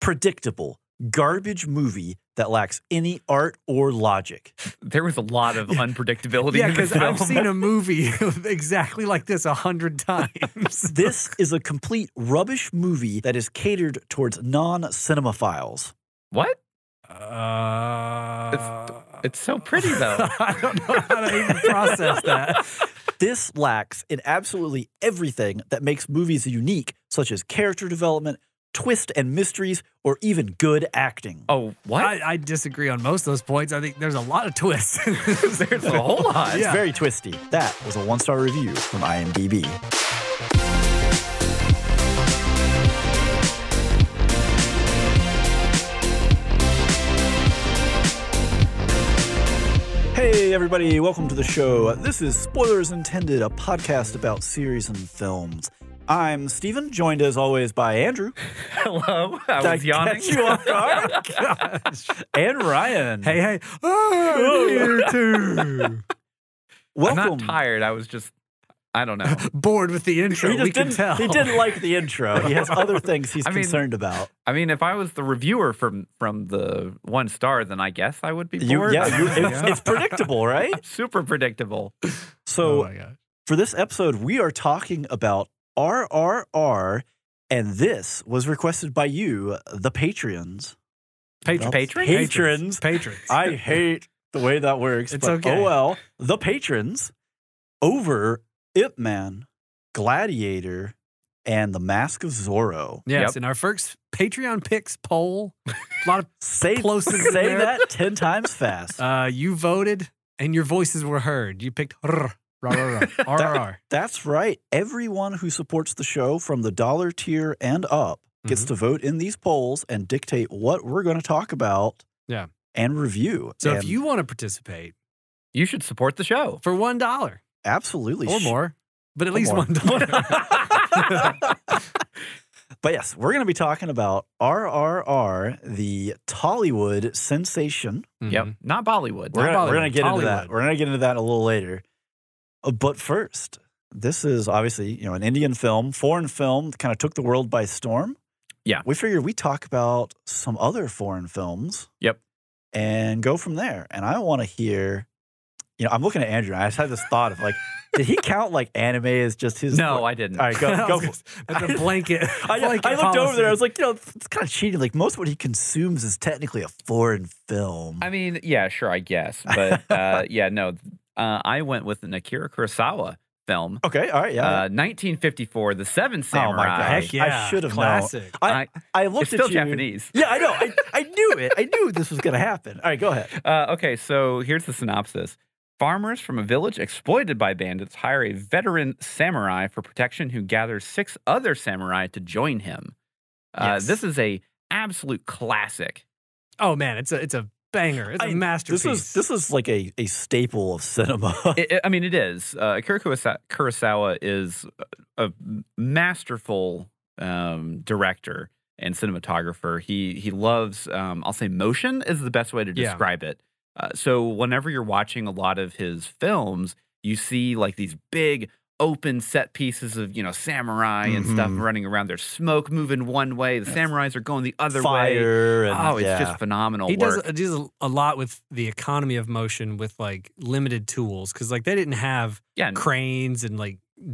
predictable, garbage movie that lacks any art or logic. There was a lot of unpredictability Yeah, in this because I've film. seen a movie exactly like this 100 times. This is a complete rubbish movie that is catered towards non-cinemaphiles. What? Uh, It's so pretty, though. I don't know how to even process that. This lacks in absolutely everything that makes movies unique, such as character development, twist and mysteries, or even good acting. Oh, what? I disagree on most of those points. I think there's a lot of twists. There's a whole lot. It's very twisty. That was a 1-star review from IMDb. Hey everybody, welcome to the show. This is Spoilers Intended, a podcast about series and films. I'm Steven, joined as always by Andrew. Hello. I was Did yawning. catch you off guard? And Ryan. Hey. Oh, here too. Welcome. I'm not tired. I was just, I don't know. Bored with the intro. We can tell. He didn't like the intro. He has other things he's concerned about. I mean, if I was the reviewer from the 1 star, then I guess I would be bored. It's predictable, right? Super predictable. So Oh my gosh. for this episode, we are talking about RRR, and this was requested by you, the Patreons. Patrons. I hate the way that works. It's but okay. Oh well. The Patrons over Ip Man, Gladiator, and The Mask of Zorro. Yes, Yep. in our first Patreon picks poll, a lot of Say there. that 10 times fast. you voted and your voices were heard. You picked RRR. That's right. Everyone who supports the show from the $1 tier and up gets to vote in these polls and dictate what we're going to talk about Yeah. and review. So And if you want to participate You should support the show. for $1 absolutely or more, but at Or least more. $1. But yes, we're going to be talking about RRR, the Tollywood sensation. Yep. Not Bollywood. We're Not going to Bollywood, get into Tollywood. that. We're going to get into that a little later. But first, this is obviously, an Indian film, foreign film, kind of took the world by storm. Yeah. We figured we'd talk about some other foreign films. Yep. And go from there. And I want to hear, I'm looking at Andrew. I just had this thought of did he count anime as just his? No, I didn't. All right, go. That's a blanket. I looked over there. I was like, it's kind of cheating. Most of what he consumes is technically a foreign film. I mean, yeah, sure, I guess. But no. I went with an Akira Kurosawa film. Okay, all right, yeah. 1954, The Seven Samurai. Oh my gosh, Heck yeah. I should have Classic. known. I looked It's still at you. Japanese. Yeah, I know. I knew it. I knew this was going to happen. All right, go ahead. Okay, so here's the synopsis. Farmers from a village exploited by bandits hire a veteran samurai for protection who gathers 6 other samurai to join him. Yes. This is a absolute classic. Oh man, it's a banger. It's a masterpiece. This is like a staple of cinema. I mean, it is. Akira Kurosawa is a masterful director and cinematographer. He loves, I'll say motion is the best way to describe it. So whenever you're watching a lot of his films, you see these big open set pieces of, samurai and stuff running around. There's smoke moving one way. The samurais are going the other Fire way. and, It's just phenomenal He work. does a lot with the economy of motion with limited tools because they didn't have cranes and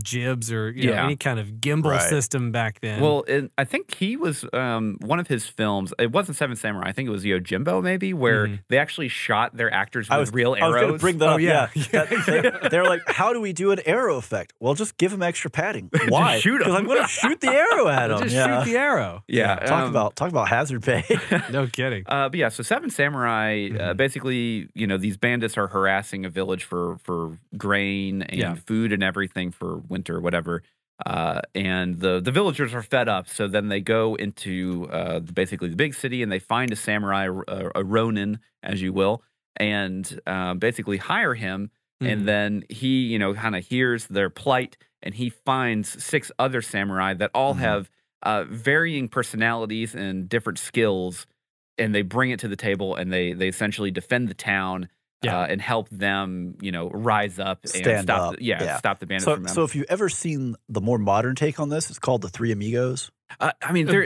jibs or any kind of gimbal system back then. Well, I think he was one of his films. It wasn't Seven Samurai. I think it was Yojimbo, maybe, where they actually shot their actors with real arrows. I was going to bring that up. Yeah. They're like, how do we do an arrow effect? Well, just give him extra padding. Why? shoot him. Because I'm going to shoot the arrow at him. Just shoot the arrow. Yeah. Talk about hazard pay. No kidding. But yeah, so Seven Samurai, basically, these bandits are harassing a village for grain and food and everything for winter or whatever. And the villagers are fed up. So then they go into basically the big city and they find a samurai, a ronin, as you will, and basically hire him. And then he, kind of hears their plight and he finds 6 other samurai that all have varying personalities and different skills. And they bring it to the table and they essentially defend the town and help them, rise up and stop the bandits from them. So if you've ever seen the more modern take on this, it's called The Three Amigos. I mean, there.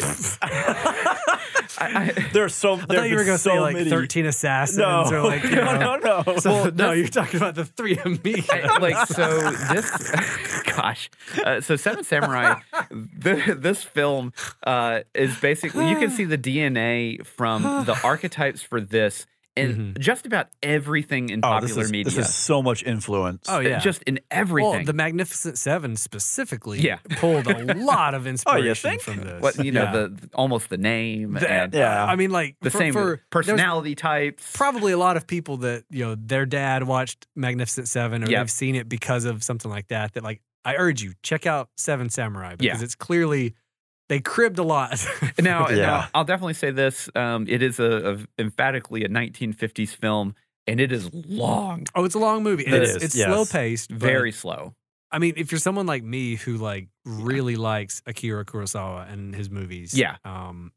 There are so. I thought you were going to say like 13 Assassins or like no. So no, you're talking about the Three Amigos. So this, gosh, so Seven Samurai. This film is basically you can see the DNA from the archetypes for this. And just about everything in popular media. This is so much influence. Oh, yeah. Just in everything. Well, the Magnificent Seven specifically pulled a lot of inspiration from this. What, almost the name. I mean, like, the same personality types. Probably a lot of people that, their dad watched Magnificent Seven or they've seen it because of something like that. That, like, I urge you, check out Seven Samurai because it's clearly... They cribbed a lot. Now, I'll definitely say this. It is emphatically a 1950s film, and it is long. Oh, it's a long movie. It's slow-paced. Very slow. I mean, if you're someone like me who, like, really likes Akira Kurosawa and his movies,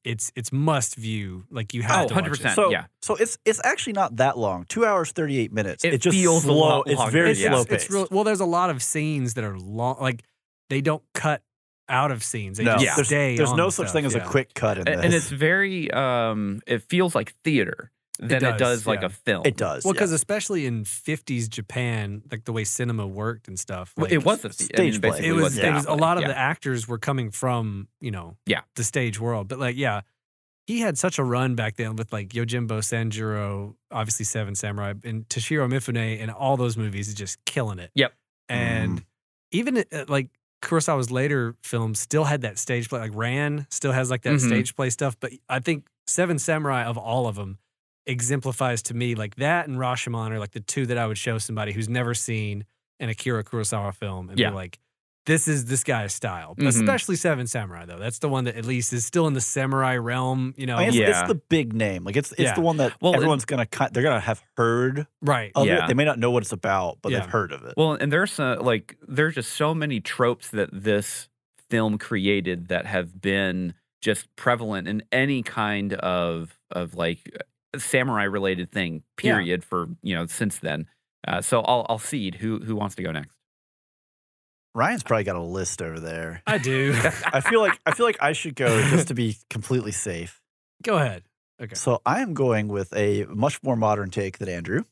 it's must-view. Like, you have to 100%, watch it. So it's actually not that long. 2 hours, 38 minutes. It just feels slow. It's very slow-paced. Well, there's a lot of sces that are long. Like, they don't cut out of scenes. They just stay There's on no the such stuff, thing as a quick cut in this. And it's very, it feels like theater than it does like a film. It does. Well, because especially in 50s Japan, like the way cinema worked and stuff. Like, it was a stage play. It was a lot of the actors were coming from, the stage world. But like, he had such a run back then with like Yojimbo Sanjuro, obviously Seven Samurai, and Toshiro Mifune, and all those movies is just killing it. Yep. And even like Kurosawa's later films still had that stage play. Like Ran still has like that stage play stuff. But I think Seven Samurai of all of them exemplifies to me like that and Rashomon are like the two that I would show somebody who's never seen an Akira Kurosawa film and be like, this is this guy's style. Especially Seven Samurai, though. That's the one that at least is still in the samurai realm, I mean, it's the big name. Like it's the one that everyone's gonna they're gonna have heard of it. They may not know what it's about, but they've heard of it. Well, and there's just so many tropes that this film created that have been just prevalent in any kind of like samurai related thing. Period. For since then. So I'll cede. Who wants to go next? Ryan's probably got a list over there. I do. I feel like I should go just to be completely safe. Go ahead. Okay. So I am going with a much more modern take than Andrew.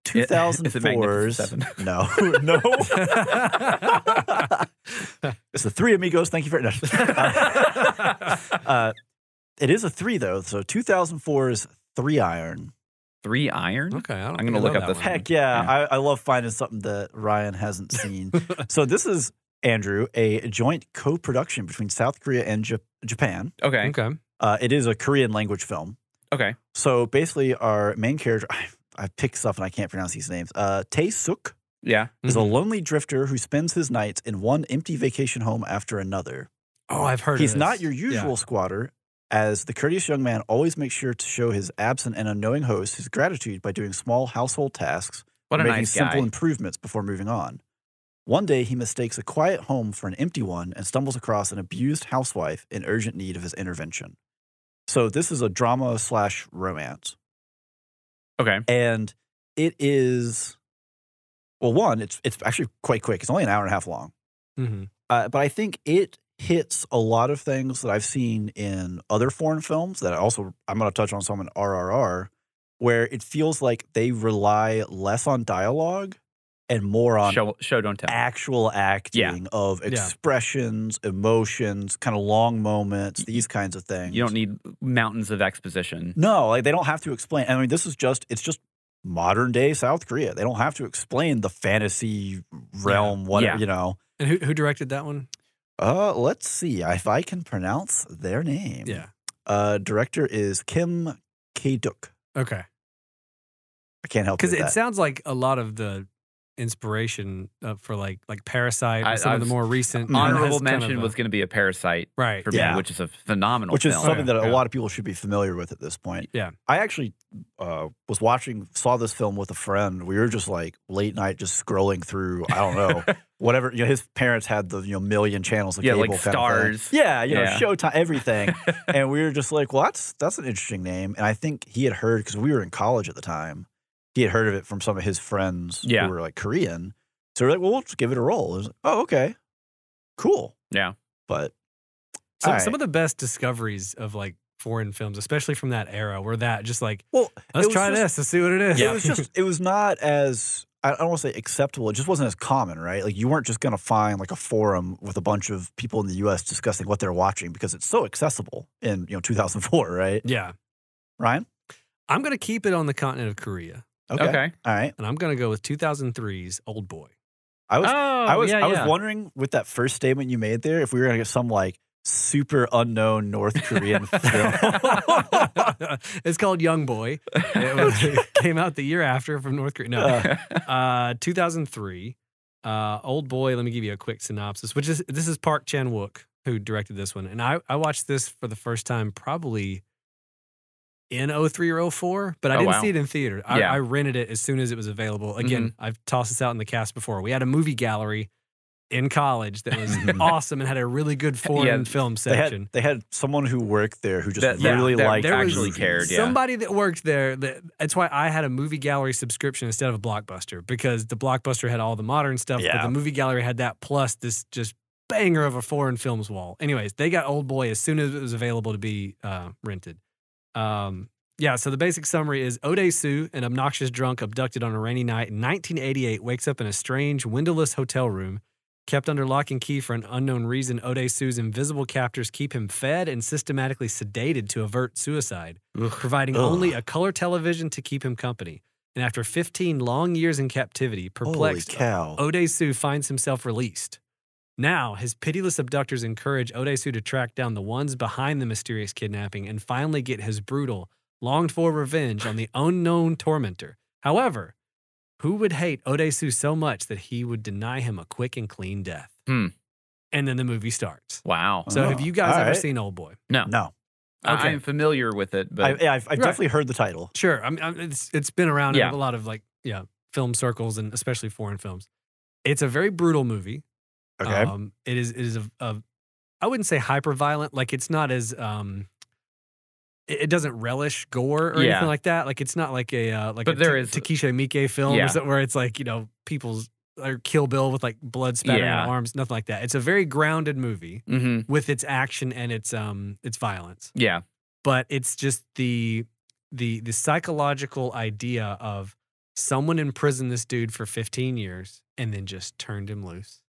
2004's no. It's the Three Amigos. Thank you very much. It is a three though. So 2004's Three Iron. Three Iron? Okay, I'm going to look up this. Heck yeah. I love finding something that Ryan hasn't seen. So this is, Andrew, a joint co-production between South Korea and Japan. Okay. It is a Korean language film. Okay. So basically our main character, I picked stuff and I can't pronounce these names. Tae-suk is a lonely drifter who spends his nights in one empty vacation home after another. Oh, I've heard of this. He's not your usual squatter, as the courteous young man always makes sure to show his absent and unknowing host his gratitude by doing small household tasks and making simple improvements before moving on. One day, he mistakes a quiet home for an empty one and stumbles across an abused housewife in urgent need of his intervention. So this is a drama/romance. Okay. And it is, well, one, it's actually quite quick. It's only an hour and a half long. But I think it hits a lot of things that I've seen in other foreign films that I'm going to touch on some in RRR, where it feels like they rely less on dialogue and more on show don't tell, actual acting of expressions, emotions, kind of long moments, these kinds of things. You don't need mountains of exposition. No, like they don't have to explain. I mean, it's just modern day South Korea. They don't have to explain the fantasy realm, whatever, And who directed that one? Let's see if I can pronounce their name. Director is Kim K-duk. Okay. I can't help because it sounds like a lot of the inspiration for like Parasite and some of the more recent honorable mention was going to be a Parasite for me, which is a phenomenal which is film. Something that a lot of people should be familiar with at this point. I actually saw this film with a friend. We were just like late night just scrolling through, I don't know, whatever, his parents had the million channels of cable like Stars. Showtime, everything. And we were just like, well, that's an interesting name. And I think he had heard, because we were in college at the time, he had heard of it from some of his friends who were like Korean. So we're like, well, we'll just give it a roll. It was like, oh, okay. Cool. Yeah. But some of the best discoveries of like foreign films, especially from that era, where that just like, well, let's try this to see what it is. Yeah. It was not as, I don't want to say acceptable. It just wasn't as common, right? Like you weren't just going to find like a forum with a bunch of people in the U.S. discussing what they're watching because it's so accessible in 2004, right? Yeah. Ryan? I'm going to keep it on the continent of Korea. Okay. All right. And I'm going to go with 2003's Old Boy. I was wondering with that first statement you made there if we were going to get some like super unknown North Korean film. It's called Young Boy. It came out the year after from North Korea. No, 2003. Old Boy. Let me give you a quick synopsis. This is Park Chan-wook who directed this one, and I watched this for the first time probably in 03 or 04, but I didn't see it in theater. I rented it as soon as it was available. Again, I've tossed this out in the cast before. We had a movie gallery in college that was awesome and had a really good foreign film section. They had someone who worked there who just really liked actually cared. Yeah. Somebody that worked there. That's why I had a movie gallery subscription instead of a Blockbuster, because the Blockbuster had all the modern stuff, but the movie gallery had that plus this just banger of a foreign films wall. Anyways, they got Old Boy as soon as it was available to be rented. So the basic summary is Ode-soo, an obnoxious drunk abducted on a rainy night in 1988, wakes up in a strange, windowless hotel room. Kept under lock and key for an unknown reason, Ode-soo's invisible captors keep him fed and systematically sedated to avert suicide, providing only a color television to keep him company. And after 15 long years in captivity, perplexed, Ode-soo finds himself released. Now, his pitiless abductors encourage Ode-soo to track down the ones behind the mysterious kidnapping and finally get his brutal, longed-for revenge on the unknown tormentor. However, who would hate Ode-soo so much that he would deny him a quick and clean death? And then the movie starts. Wow. So have you guys ever seen Old Boy? No. Okay. I'm familiar with it, but I've definitely heard the title. Sure. It's been around in a lot of film circles and especially foreign films. It's a very brutal movie. Okay. It is I wouldn't say hyper violent. Like it's not as it doesn't relish gore or anything like that. Like it's not like a Takesha Miike film where it's like people's or Kill Bill with like blood spattering on arms. Nothing like that. It's a very grounded movie with its action and its violence. Yeah, but it's just the psychological idea of someone imprisoned this dude for 15 years and then just turned him loose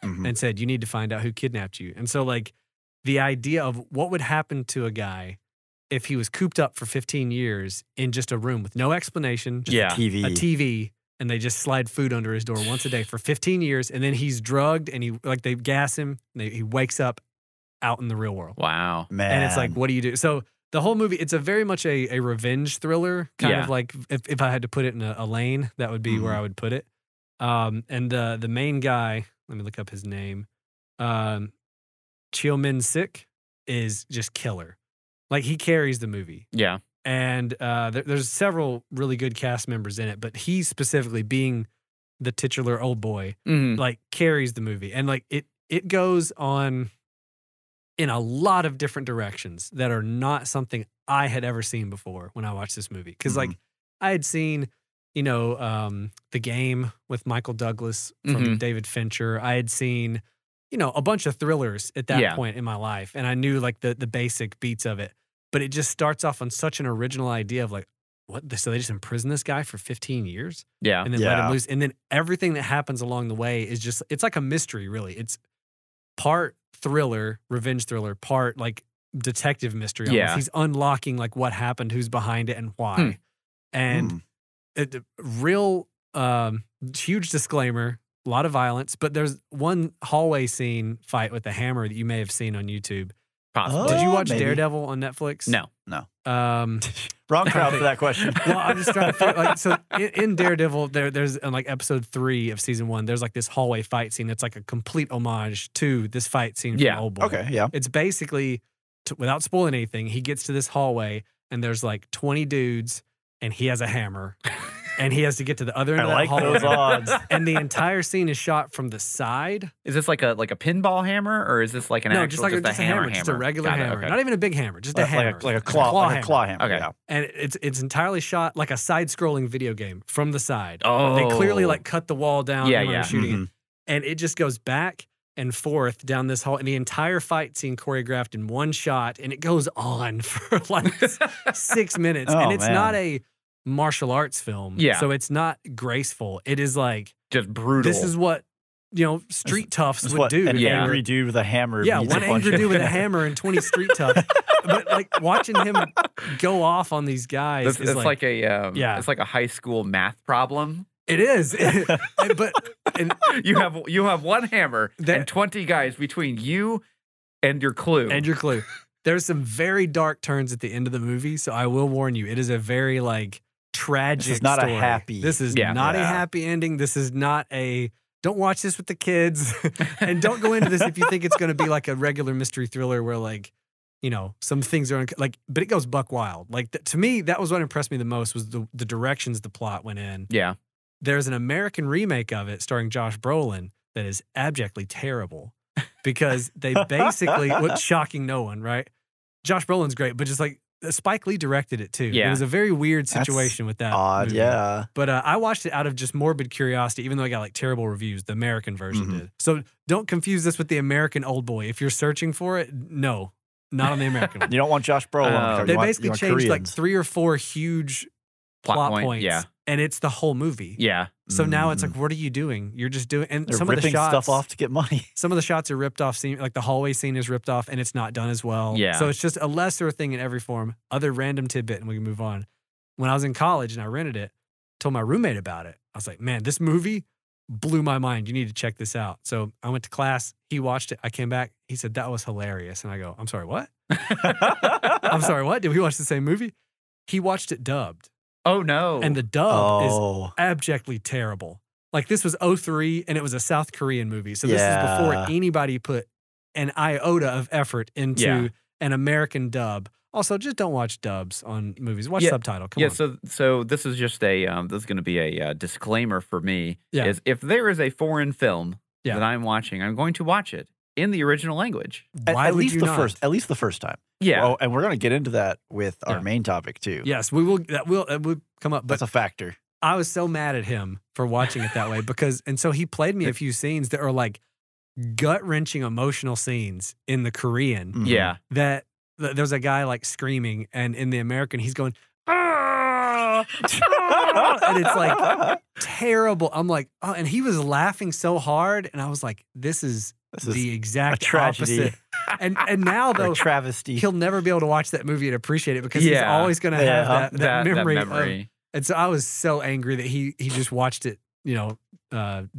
and said, "You need to find out who kidnapped you." And so like the idea of what would happen to a guy if he was cooped up for 15 years in just a room with no explanation, just a TV, and they just slide food under his door once a day for 15 years, and then he's drugged and they gas him, and he wakes up out in the real world. Wow. Man. And it's like, what do you do? So the whole movie, it's a very much a revenge thriller, kind of like if I had to put it in a lane, that would be where I would put it. And the main guy, let me look up his name, Cheo Min-sik, is just killer. Like, he carries the movie. Yeah. And there's several really good cast members in it, but he specifically, being the titular Old Boy, like, carries the movie. And, like, it goes on in a lot of different directions that are not something I had ever seen before when I watched this movie. Because, like, I had seen, The Game with Michael Douglas from David Fincher. I had seen, a bunch of thrillers at that point in my life. And I knew, like, the basic beats of it. But it just starts off on such an original idea of, like, what? So they just imprison this guy for 15 years? Yeah. And then let him loose. And then everything that happens along the way is just, it's like a mystery, really. It's part thriller, revenge thriller, part, like, detective mystery. Almost. He's unlocking, like, what happened, who's behind it, and why. And real huge disclaimer, a lot of violence, but there's one hallway scene fight with a hammer that you may have seen on YouTube. Did you watch Daredevil on Netflix? No. Wrong crowd for that question. Well, I'm just trying to figure, like, so in Daredevil, there's in like episode 3 of season 1, there's like this hallway fight scene that's like a complete homage to this fight scene from Old Boy. Okay, yeah. It's basically, without spoiling anything, he gets to this hallway and there's like 20 dudes and he has a hammer. And he has to get to the other end of that hallway. Those odds. And the entire scene is shot from the side. Is this like a pinball hammer, or is this like an actual just a hammer? Just a regular hammer. Okay. Not even a big hammer, just a hammer. Like a claw hammer. Okay. Yeah. And it's entirely shot like a side-scrolling video game from the side. Oh. They clearly like cut the wall down when they're shooting it. And it just goes back and forth down this hall, and the entire fight scene choreographed in one shot, and it goes on for like 6 minutes. Oh, and it's man. not a martial arts film. Yeah. So it's not graceful. It is like just brutal. this is what street toughs It's would what do. an Yeah. angry dude with a hammer. Yeah, beats one a bunch angry of- dude with a hammer and 20 street toughs. But like watching him go off on these guys It's is like a yeah. it's like a high school math problem. it is. But You have one hammer and 20 guys between you and your clue. and your clue. There's some very dark turns at the end of the movie, so I will warn you, it is a very like tragic This is not a story. happy- This is Yeah. not a Yeah. happy ending. This is not a don't watch this with the kids. And don't go into this if you think it's going to be like a regular mystery thriller where like, some things are like, but it goes buck wild. Like to me, that was what impressed me the most was the directions the plot went in. Yeah. There's an American remake of it starring Josh Brolin that is abjectly terrible because they basically, what's shocking no one, right? Josh Brolin's great, but just like Spike Lee directed it too. Yeah. It was a very weird That's situation with that. Odd, movie. yeah. But I watched it out of just morbid curiosity, even though I got like terrible reviews. The American version Mhm. did. So don't confuse this with the American Old Boy. If you're searching for it, no, not on the American one. You don't want Josh Brolin. on the cover. They You want- basically you want changed like Koreans. 3 or 4 huge plot points. Yeah. And it's the whole movie. Yeah. So now it's Mhm. like, what are you doing? You're just doing, and They're some of the ripping shots, stuff off to get money. some of the shots are ripped off. Scene, like the hallway scene is ripped off, and it's not done as well. Yeah. So it's just a lesser thing in every form. Other random tidbit, and we can move on. When I was in college and I rented it, told my roommate about it. I was like, man, this movie blew my mind. You need to check this out. So I went to class. He watched it. I came back. He said that was hilarious, and I go, I'm sorry, what? I'm sorry, what? Did we watch the same movie? He watched it dubbed. Oh no. And the dub is Oh, abjectly terrible. Like this was 2003 and it was a South Korean movie. So this is before Yeah. anybody put an iota of effort into Yeah. an American dub. Also, just don't watch dubs on movies. Watch Yeah. subtitle. Come yeah, on. so this is just a this is going to be a disclaimer for me. Yeah. Is if there is a foreign film Yeah. that I'm watching, I'm going to watch it in the original language. Why at would least you the not? first. At least the first time. Yeah. Oh, and we're gonna get into that with our Yeah. main topic too. Yes, we will. That will come up. But That's a factor. I was so mad at him for watching it that way and so he played me a few scenes that are like gut wrenching emotional scenes in the Korean. Mhm. Yeah. That there's a guy like screaming, and in the American, he's going, "Ah, ah," and it's like terrible. I'm like, oh, and he was laughing so hard, and I was like, this is This is the exact a tragedy. opposite. And now or though, a travesty. he'll never be able to watch that movie and appreciate it because he's Yeah. always going to Yeah. have that memory. memory. And so I was so angry that he just watched it,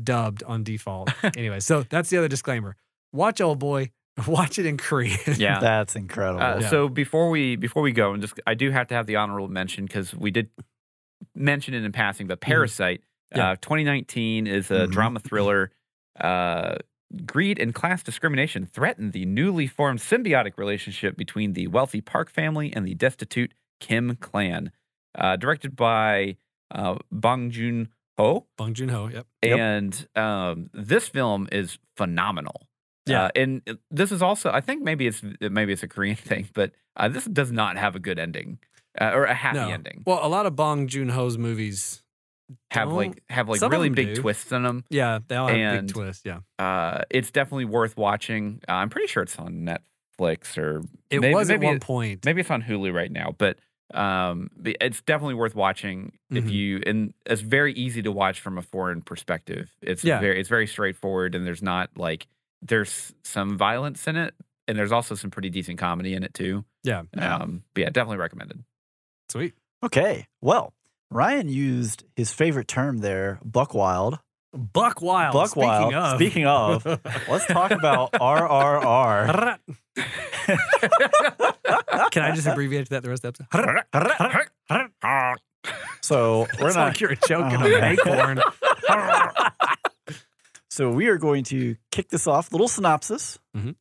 dubbed on default. Anyway, so that's the other disclaimer. Watch Old Boy. Watch it in Korean. Yeah. That's incredible. Yeah. So before we go, and just I do have to have the honorable mention because we did mention it in passing, but Parasite, Yeah. 2019 is a Mhm. drama thriller. Greed and class discrimination threaten the newly formed symbiotic relationship between the wealthy Park family and the destitute Kim clan. Directed by Bong Joon-ho. Bong Joon-ho, yep. And this film is phenomenal. Yeah. And this is also, I think maybe it's a Korean thing, but this does not have a good ending or a happy No. ending. Well, a lot of Bong Joon-ho's movies Have don't- like some of really them big do. twists in them. Yeah, they all have And- big twists. Yeah, It's definitely worth watching. I'm pretty sure it's on Netflix or it maybe, was at maybe one point. Maybe it's on Hulu right now, but it's definitely worth watching if Mhm. you. And it's very easy to watch from a foreign perspective. It's Yeah. very straightforward, and there's not like there's some violence in it, and there's also some pretty decent comedy in it too. Yeah, Yeah. But yeah, definitely recommended. sweet. Okay. Well, Ryan used his favorite term there, buck wild. Buck Wild. Buck wild. Speaking of, let's talk about RRR. Can I just abbreviate that the rest of the episode? So we're It's not. like you're choking Oh, on an man. acorn. So we are going to kick this off. Little synopsis. So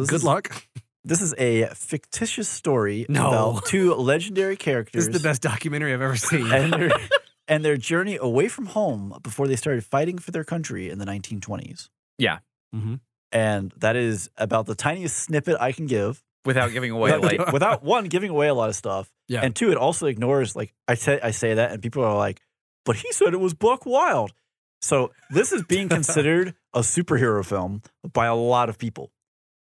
this Good is- luck. This is a fictitious story No. about two legendary characters This is the best documentary I've ever seen. and their journey away from home before they started fighting for their country in the 1920s. Yeah, Mhm. And that is about the tiniest snippet I can give. without giving away like Without one giving away a lot of stuff, Yeah. and two, it also ignores like I say that, and people are like, "But he said it was buck wild." So this is being considered a superhero film by a lot of people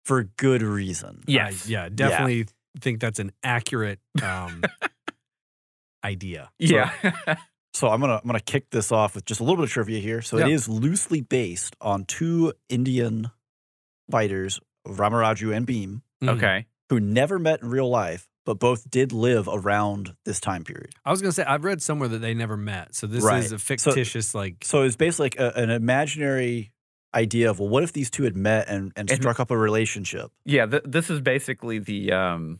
for good reason. Yes. Yeah, definitely think that's an accurate idea. Yeah. So I'm gonna kick this off with just a little bit of trivia here. So it is loosely based on two Indian fighters, Ramaraju and Bhim, Okay. who never met in real life, but both did live around this time period. I was going to say, I've read somewhere that they never met. So this is a fictitious, So it's basically like an imaginary idea of, well, what if these two had met and struck up a relationship? Yeah, this is basically the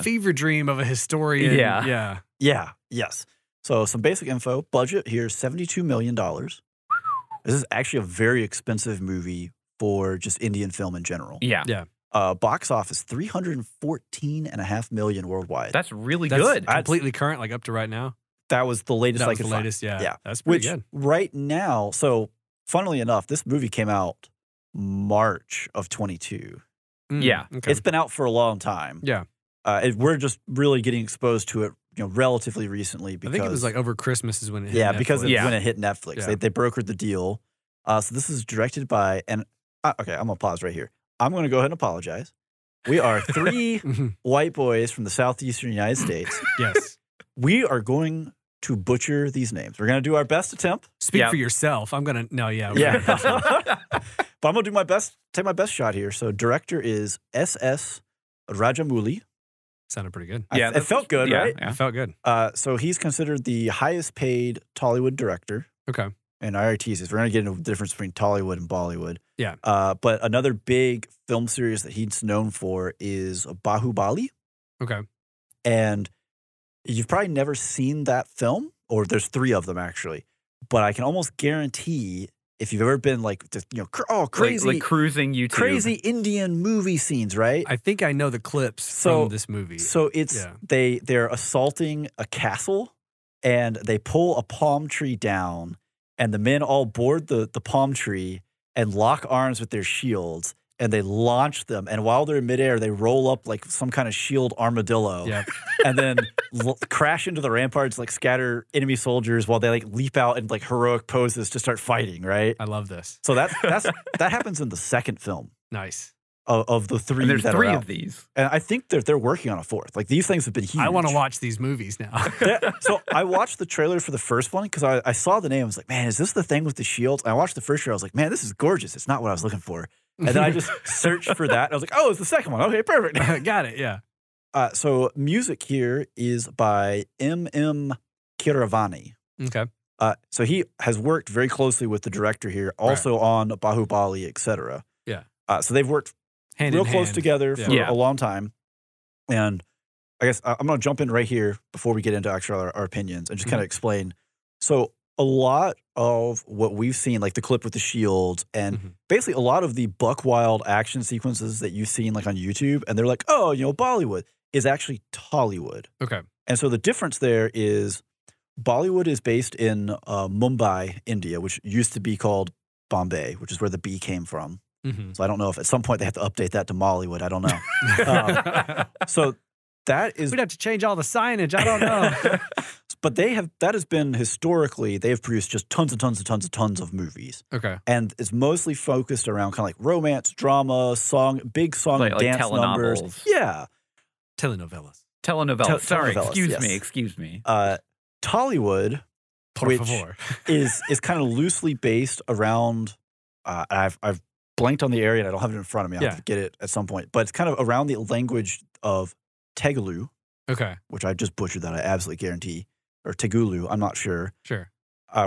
fever dream of a historian. Yeah. Yeah, yes. So some basic info. Budget here is $72 million. This is actually a very expensive movie for just Indian film in general. Yeah. Yeah. Box office, $314.5 million worldwide. That's really That's good. completely current, like up to right now. That was the latest I could find. Yeah. That's pretty good. Right now, so funnily enough, this movie came out March of 22. Yeah. Okay. It's been out for a long time. Yeah. We're just really getting exposed to it, relatively recently. Because I think it was like over Christmas is when it hit Netflix. Because when it hit Netflix. Yeah. They brokered the deal. So this is directed by, okay, I'm going to pause right here. I'm going to go ahead and apologize. We are three white boys from the southeastern United States. Yes. We are going to butcher these names. We're going to do our best attempt. Speak for yourself. I'm going to, no, yeah. Yeah. But I'm going to do my best, take my best shot here. So director is S.S. Rajamouli. Sounded pretty good. Yeah. It felt good, right? Yeah. It felt good. So he's considered the highest paid Tollywood director. Okay. And I already teased this. We're going to get into the difference between Tollywood and Bollywood. Yeah. But another big film series that he's known for is Bahubali. Okay. And you've probably never seen that film, or there's three of them actually. But I can almost guarantee if you've ever been like, crazy, like cruising YouTube, crazy Indian movie scenes, right? I think I know the clips from this movie. So it's they're assaulting a castle, and they pull a palm tree down. And the men all board the palm tree and lock arms with their shields, and they launch them. And while they're in midair, they roll up like some kind of shield armadillo, and then crash into the ramparts, like scatter enemy soldiers while they like leap out in like heroic poses to start fighting. Right? I love this. So that happens in the second film. Nice. Of the three, and there's that three are of out. These, and I think they're working on a fourth. Like these things have been huge. I want to watch these movies now. So I watched the trailer for the first one because I saw the name. I was like, man, is this the thing with the shields? And I watched the first trailer. I was like, man, this is gorgeous. It's not what I was looking for. And then I just searched for that. And I was like, oh, it's the second one. Okay, perfect. Got it. Yeah. So music here is by M.M. Keeravani. Okay. So he has worked very closely with the director here, also on Bahubali, etc. Yeah. So they've worked real close together for a long time. And I guess I'm going to jump in right here before we get into actually our opinions and just kind of explain. So a lot of what we've seen, like the clip with the shield and basically a lot of the buck wild action sequences that you've seen like on YouTube, and they're like, oh, Bollywood, is actually Tollywood. Okay. And so the difference there is Bollywood is based in Mumbai, India, which used to be called Bombay, which is where the B came from. So I don't know if at some point they have to update that to Mollywood. I don't know. So that is... We'd have to change all the signage. I don't know. But that has been historically, they've produced just tons and tons and tons and tons of movies. Okay. And it's mostly focused around kind of like romance, drama, big song and dance numbers. Yeah. Telenovelas. Sorry, telenovelas, excuse me. Tollywood, which is kind of loosely based around, I've blanked on the area and I don't have it in front of me. I'll have to get it at some point. But it's kind of around the language of Telugu. Okay. Which I just butchered that, I absolutely guarantee. Or Tegulu, I'm not sure. Sure.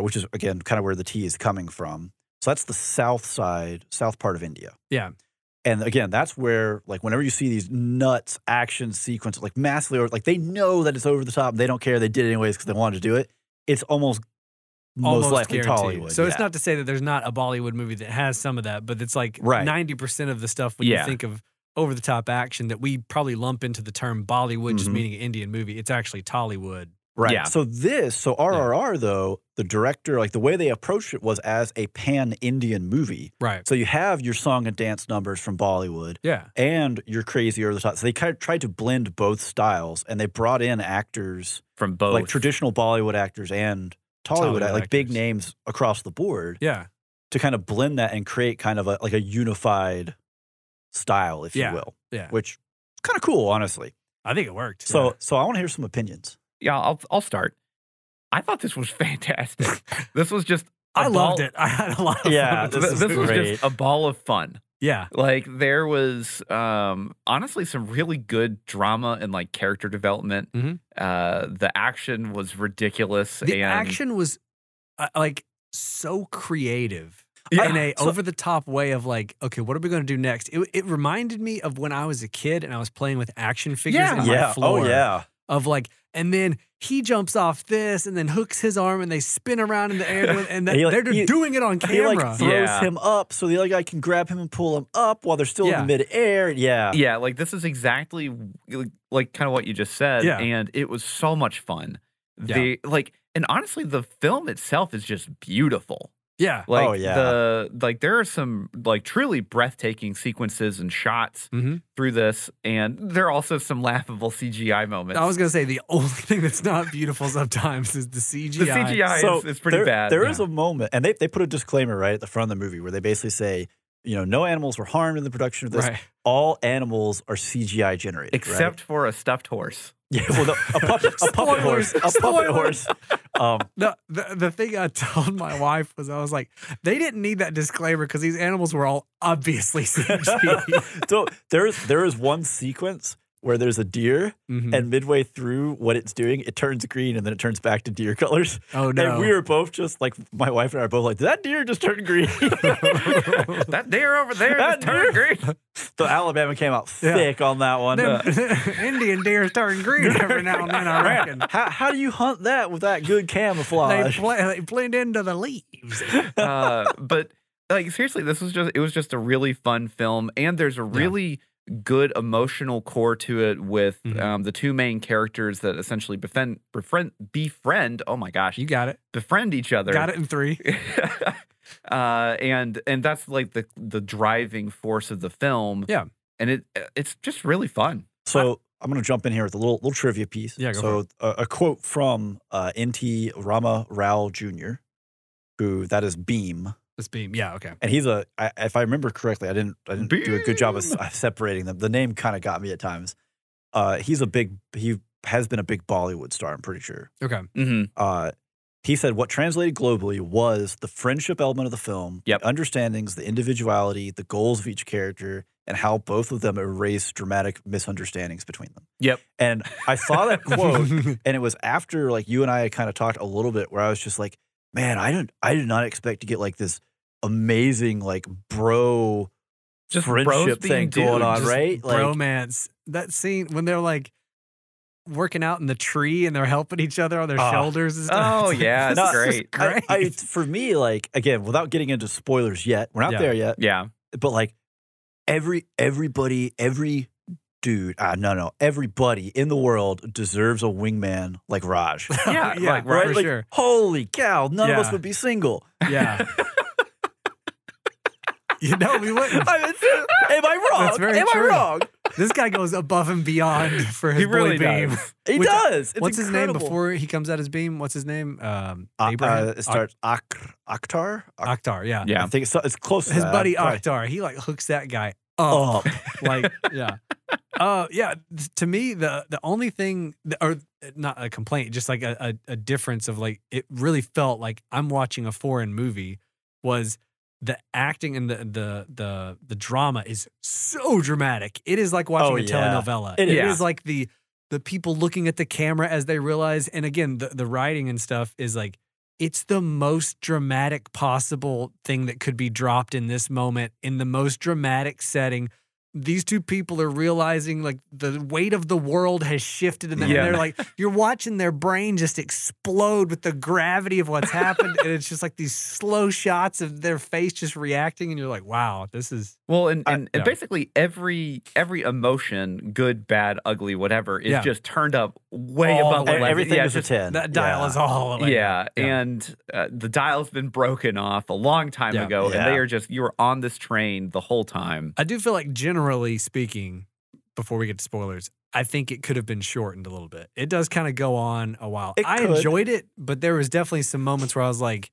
Which is, again, kind of where the T is coming from. So that's the south part of India. Yeah. And again, that's where, like, whenever you see these nuts action sequences, like massively, or like they know that it's over the top, they don't care, they did it anyways because they wanted to do it. It's almost likely guaranteed. Tollywood. So it's not to say that there's not a Bollywood movie that has some of that, but it's like 90% of the stuff when you think of over-the-top action that we probably lump into the term Bollywood, just meaning an Indian movie. It's actually Tollywood. Right. Yeah. So RRR, though, the director, like the way they approached it was as a pan-Indian movie. Right. So you have your song and dance numbers from Bollywood. Yeah. And your crazy over the top. So they kind of tried to blend both styles, and they brought in actors from both, like traditional Bollywood actors and Tollywood, like big actors. names across the board. Yeah. To kind of blend that and create kind of like a unified style, if you will. Yeah. Which is kind of cool, honestly. I think it worked. So I want to hear some opinions. Yeah, I'll start. I thought this was fantastic. This was just I loved it. I had a lot of fun. This was just a ball of fun. Yeah. Like there was honestly some really good drama and like character development. The action was ridiculous. The action was like so creative. In a over-the-top way of like, okay, what are we going to do next? It reminded me of when I was a kid and I was playing with action figures in my floor. Oh, yeah. Of like, and then he jumps off this and then hooks his arm and they spin around in the air and they're doing it on camera. He like throws him up so the other guy can grab him and pull him up while they're still in the mid-air. Yeah. Yeah, like this is exactly like kind of what you just said. Yeah. And it was so much fun. Yeah. And honestly, the film itself is just beautiful. Yeah. Like there are some like truly breathtaking sequences and shots through this, and there are also some laughable CGI moments. I was gonna say the only thing that's not beautiful sometimes is the CGI. The CGI is pretty bad. There is a moment, and they put a disclaimer right at the front of the movie where they basically say, you know, no animals were harmed in the production of this. Right. All animals are CGI generated, except for a stuffed horse. Yeah, well, a puppet horse. A puppet horse. The thing I told my wife was, I was like, they didn't need that disclaimer because these animals were all obviously CG. So there is one sequence where there's a deer, and midway through what it's doing, it turns green, and then it turns back to deer colors. Oh, no. And we were both just like, my wife and I are both like, did that deer just turn green? That deer over there just turned green. So Alabama came out thick on that one. Indian deers turn green every now and then, I reckon. How do you hunt that with that good camouflage? They blend into the leaves. But like seriously, it was just a really fun film, and there's a really good emotional core to it with the two main characters that essentially befriend. Oh my gosh, you got it. Befriend each other. Got it in 3. And that's like the driving force of the film. Yeah, and it's just really fun. So I'm going to jump in here with a little trivia piece. Yeah, so a quote from N.T. Rama Rao Jr., who that is Beam. It's Beam. Yeah, okay. And he's if I remember correctly, I didn't do a good job of separating them. The name kind of got me at times. He has been a big Bollywood star, I'm pretty sure. Okay. He said what translated globally was the friendship element of the film, the understandings, the individuality, the goals of each character, and how both of them erase dramatic misunderstandings between them. Yep. And I saw that quote, and it was after like you and I had kind of talked a little bit where I was just like, man, I did not expect to get like this amazing like bro just friendship thing going on, right? Like, bromance. That scene when they're like working out in the tree and they're helping each other on their shoulders and stuff. Oh yeah, it's great. Great. For me, like again, without getting into spoilers yet, we're not there yet. Yeah, but like everybody, every dude, everybody in the world deserves a wingman like Raj. Yeah, like, right, for sure. Holy cow, none of us would be single. Yeah. You know, we wouldn't. Am I wrong? That's very I true. wrong? This guy goes above and beyond for his really boy Beam. He does. It's what's incredible. his name before he comes out as Beam? What's his name? Abraham? It starts Akhtar. Akhtar, yeah. I think it's close to his that. buddy Akhtar. He like hooks that guy up. Like, yeah. To me, the only thing, or not a complaint, just like a difference of like, it really felt like I'm watching a foreign movie, was the acting and the drama is so dramatic. It is like watching a telenovela. It is like the people looking at the camera as they realize, and again, the writing and stuff is like, it's the most dramatic possible thing that could be dropped in this moment, in the most dramatic setting. These two people are realizing like the weight of the world has shifted in them. And they're like, you're watching their brain just explode with the gravity of what's happened. And it's just like these slow shots of their face just reacting. And you're like, wow, this is. Well, and basically every emotion, good, bad, ugly, whatever, is just turned up way above 11. Everything is a 10. That dial is all the way. Yeah. And the dial's been broken off a long time ago. And they are you are on this train the whole time. I do feel like generally speaking, before we get to spoilers, I think it could have been shortened a little bit. It does kind of go on a while. I enjoyed it, but there was definitely some moments where I was like,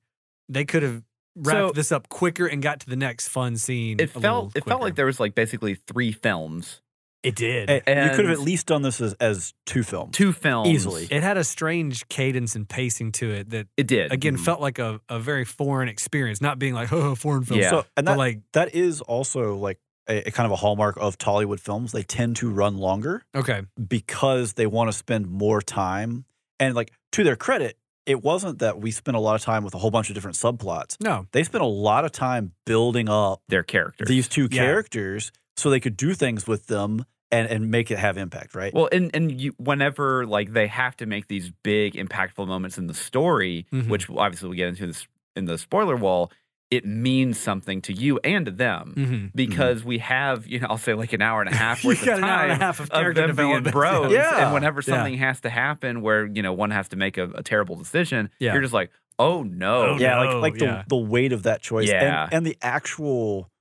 they could have wrapped this up quicker and got to the next fun scene. It felt like there was like basically 3 films. It did. And you could have at least done this as 2 films. 2 films. Easily. It had a strange cadence and pacing to it that it did. Again, felt like a very foreign experience, not being like, oh, foreign film. Yeah. So, and but like that is also like a kind of a hallmark of Tollywood films. They tend to run longer. Okay. Because they want to spend more time. And like, to their credit, it wasn't that we spent a lot of time with a whole bunch of different subplots. No. They spent a lot of time building up their characters. These 2 characters so they could do things with them and make it have impact, right? Well, and you, whenever like they have to make these big impactful moments in the story, which obviously we'll get into this in the spoiler wall, it means something to you and to them because we have, I'll say like an hour and a half worth of time an hour and a half of character them being development. bros. And whenever something has to happen where, one has to make a terrible decision, you're just like, oh no. The weight of that choice Yeah. and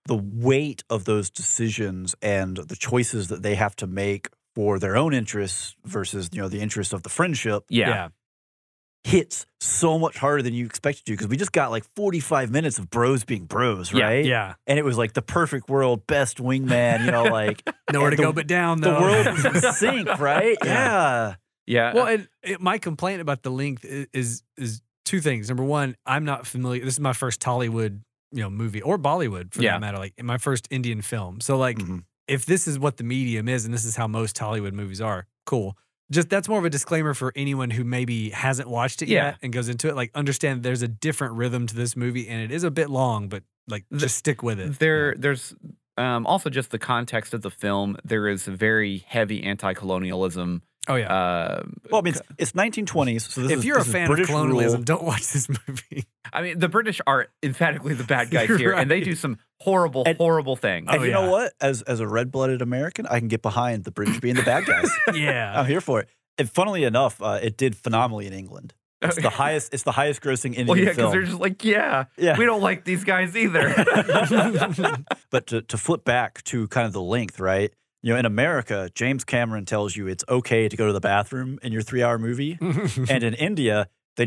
the weight of those decisions and the choices that they have to make for their own interests versus, the interest of the friendship. Yeah. Hits so much harder than you expected to because we just got like 45 minutes of bros being bros, right? Yeah. And it was like the perfect world, best wingman, like nowhere to go but down, though. The world was in sync, right? Yeah. Well, and my complaint about the length is 2 things. Number one, I'm not familiar. This is my first Tollywood, movie or Bollywood for that matter. Like my first Indian film. So like, if this is what the medium is and this is how most Tollywood movies are, cool. Just that's more of a disclaimer for anyone who maybe hasn't watched it yet and goes into it. Like, understand there's a different rhythm to this movie, and it is a bit long, but like, just stick with it. There's also just the context of the film. There is a very heavy anti-colonialism. Oh yeah. Well, I mean, it's 1920s. So if you're a fan British of colonialism, rule. don't watch this movie. I mean, the British are emphatically the bad guys here, and they do some horrible things. And you know what? As a red-blooded American, I can get behind the British being the bad guys. I'm here for it. And funnily enough, it did phenomenally in England. It's the highest. It's the highest grossing Indian film. Because they're just like, we don't like these guys either. But to flip back to kind of the length, right? In America, James Cameron tells you it's okay to go to the bathroom in your 3-hour movie, and in India, they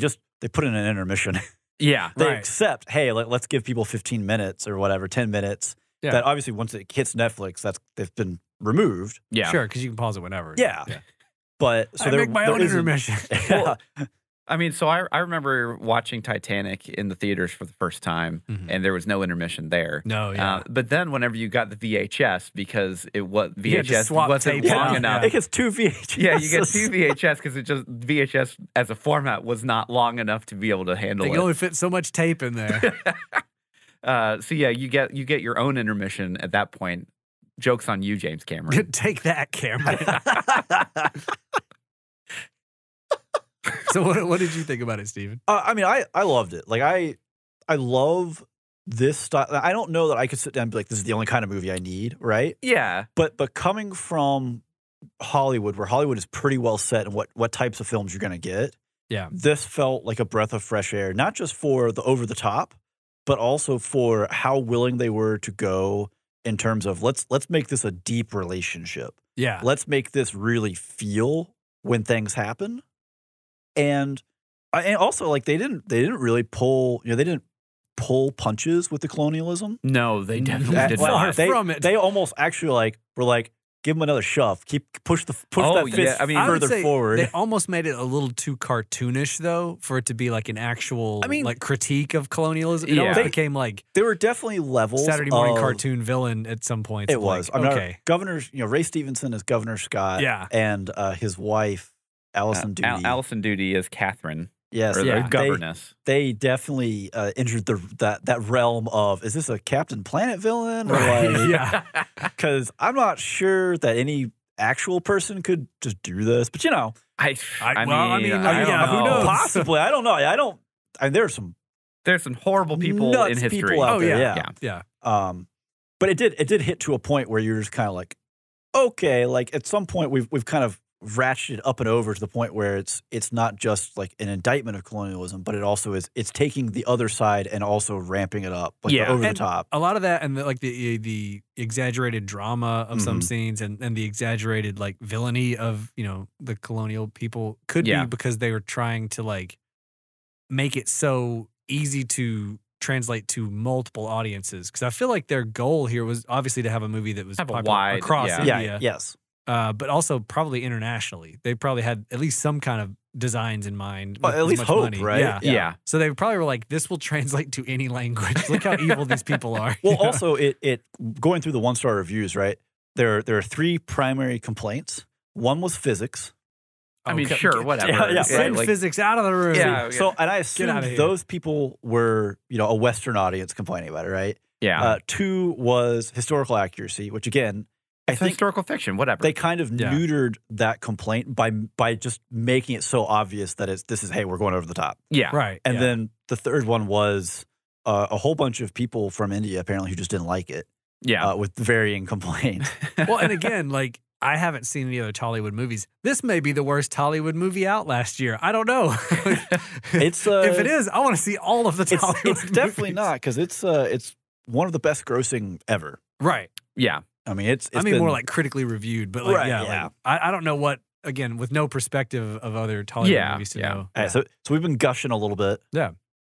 put in an intermission. Yeah, they accept. Hey, let's give people 15 minutes or whatever, 10 minutes. Yeah. That obviously once it hits Netflix, they've been removed. Yeah, sure, because you can pause it whenever. Yeah. But so I make my own intermission. Well, I mean, so I remember watching Titanic in the theaters for the first time, and there was no intermission there. No, yeah. But then whenever you got the VHS, because VHS wasn't long enough. It gets 2 VHS. Yeah, you get 2 VHS because VHS as a format was not long enough to be able to handle it. They can only fit so much tape in there. So yeah, you get your own intermission at that point. Joke's on you, James Cameron. Take that, Cameron. So what did you think about it, Steven? I mean, I loved it. Like I love this style. I don't know that I could sit down and be like, this is the only kind of movie I need, right? Yeah. But coming from Hollywood, where Hollywood is pretty well set in what types of films you're going to get, this felt like a breath of fresh air, not just for the over the top, but also for how willing they were to go in terms of let's make this a deep relationship. Yeah. Let's make this really feel when things happen. And also, like, they didn't really pull, they didn't pull punches with the colonialism. No, they definitely did not. They almost actually were like, give them another shove. Push that fist further forward. They almost made it a little too cartoonish, though, for it to be like an actual critique of colonialism. It almost became like there were definitely levels. Saturday morning cartoon villain at some point. It was. Okay. Governor, Ray Stevenson is Governor Scott. Yeah. And his wife, Alison Doody. Alison Doody is Catherine. Yes, or the governess. They definitely entered that realm of, is this a Captain Planet villain? Or because I'm not sure that any actual person could just do this. But I mean, who knows? Possibly, I don't know. I mean, there's some horrible people in history. People out there. Yeah. But it did hit to a point where you're just kind of like, okay, like at some point we've kind of ratcheted up and over to the point where it's not just like an indictment of colonialism, but it also it's taking the other side and also ramping it up, like over the top. A lot of that, and the exaggerated drama of some scenes, and the exaggerated like villainy of the colonial people could be because they were trying to like make it so easy to translate to multiple audiences. Because I feel like their goal here was obviously to have a movie that was popular across India. Yes. But also probably internationally. They probably had at least some kind of designs in mind. Well, at least hope, money. right? Yeah. So they probably were like, this will translate to any language. Look how evil these people are. Well, also, it going through the 1-star reviews, right? There are 3 primary complaints. One was physics. I mean, sure, whatever. Send physics out of the room. Yeah. So, and I assume those people were, a Western audience complaining about it, right? Yeah. 2 was historical accuracy, which again, I think historical fiction, whatever. They kind of neutered that complaint by just making it so obvious that hey, we're going over the top. Yeah. Right. And then the 3rd one was a whole bunch of people from India apparently who just didn't like it. Yeah. With varying complaints. Well, and again, like, I haven't seen any other Tollywood movies. This may be the worst Tollywood movie out last year. I don't know. It's if it is, I want to see all of the Tollywood It's definitely not, because it's one of the best grossing ever. Right. Yeah. I mean, it's been more like critically reviewed, but like, like, I don't know what, again, with no perspective of other Tollywood movies to know. Right, so we've been gushing a little bit. Yeah.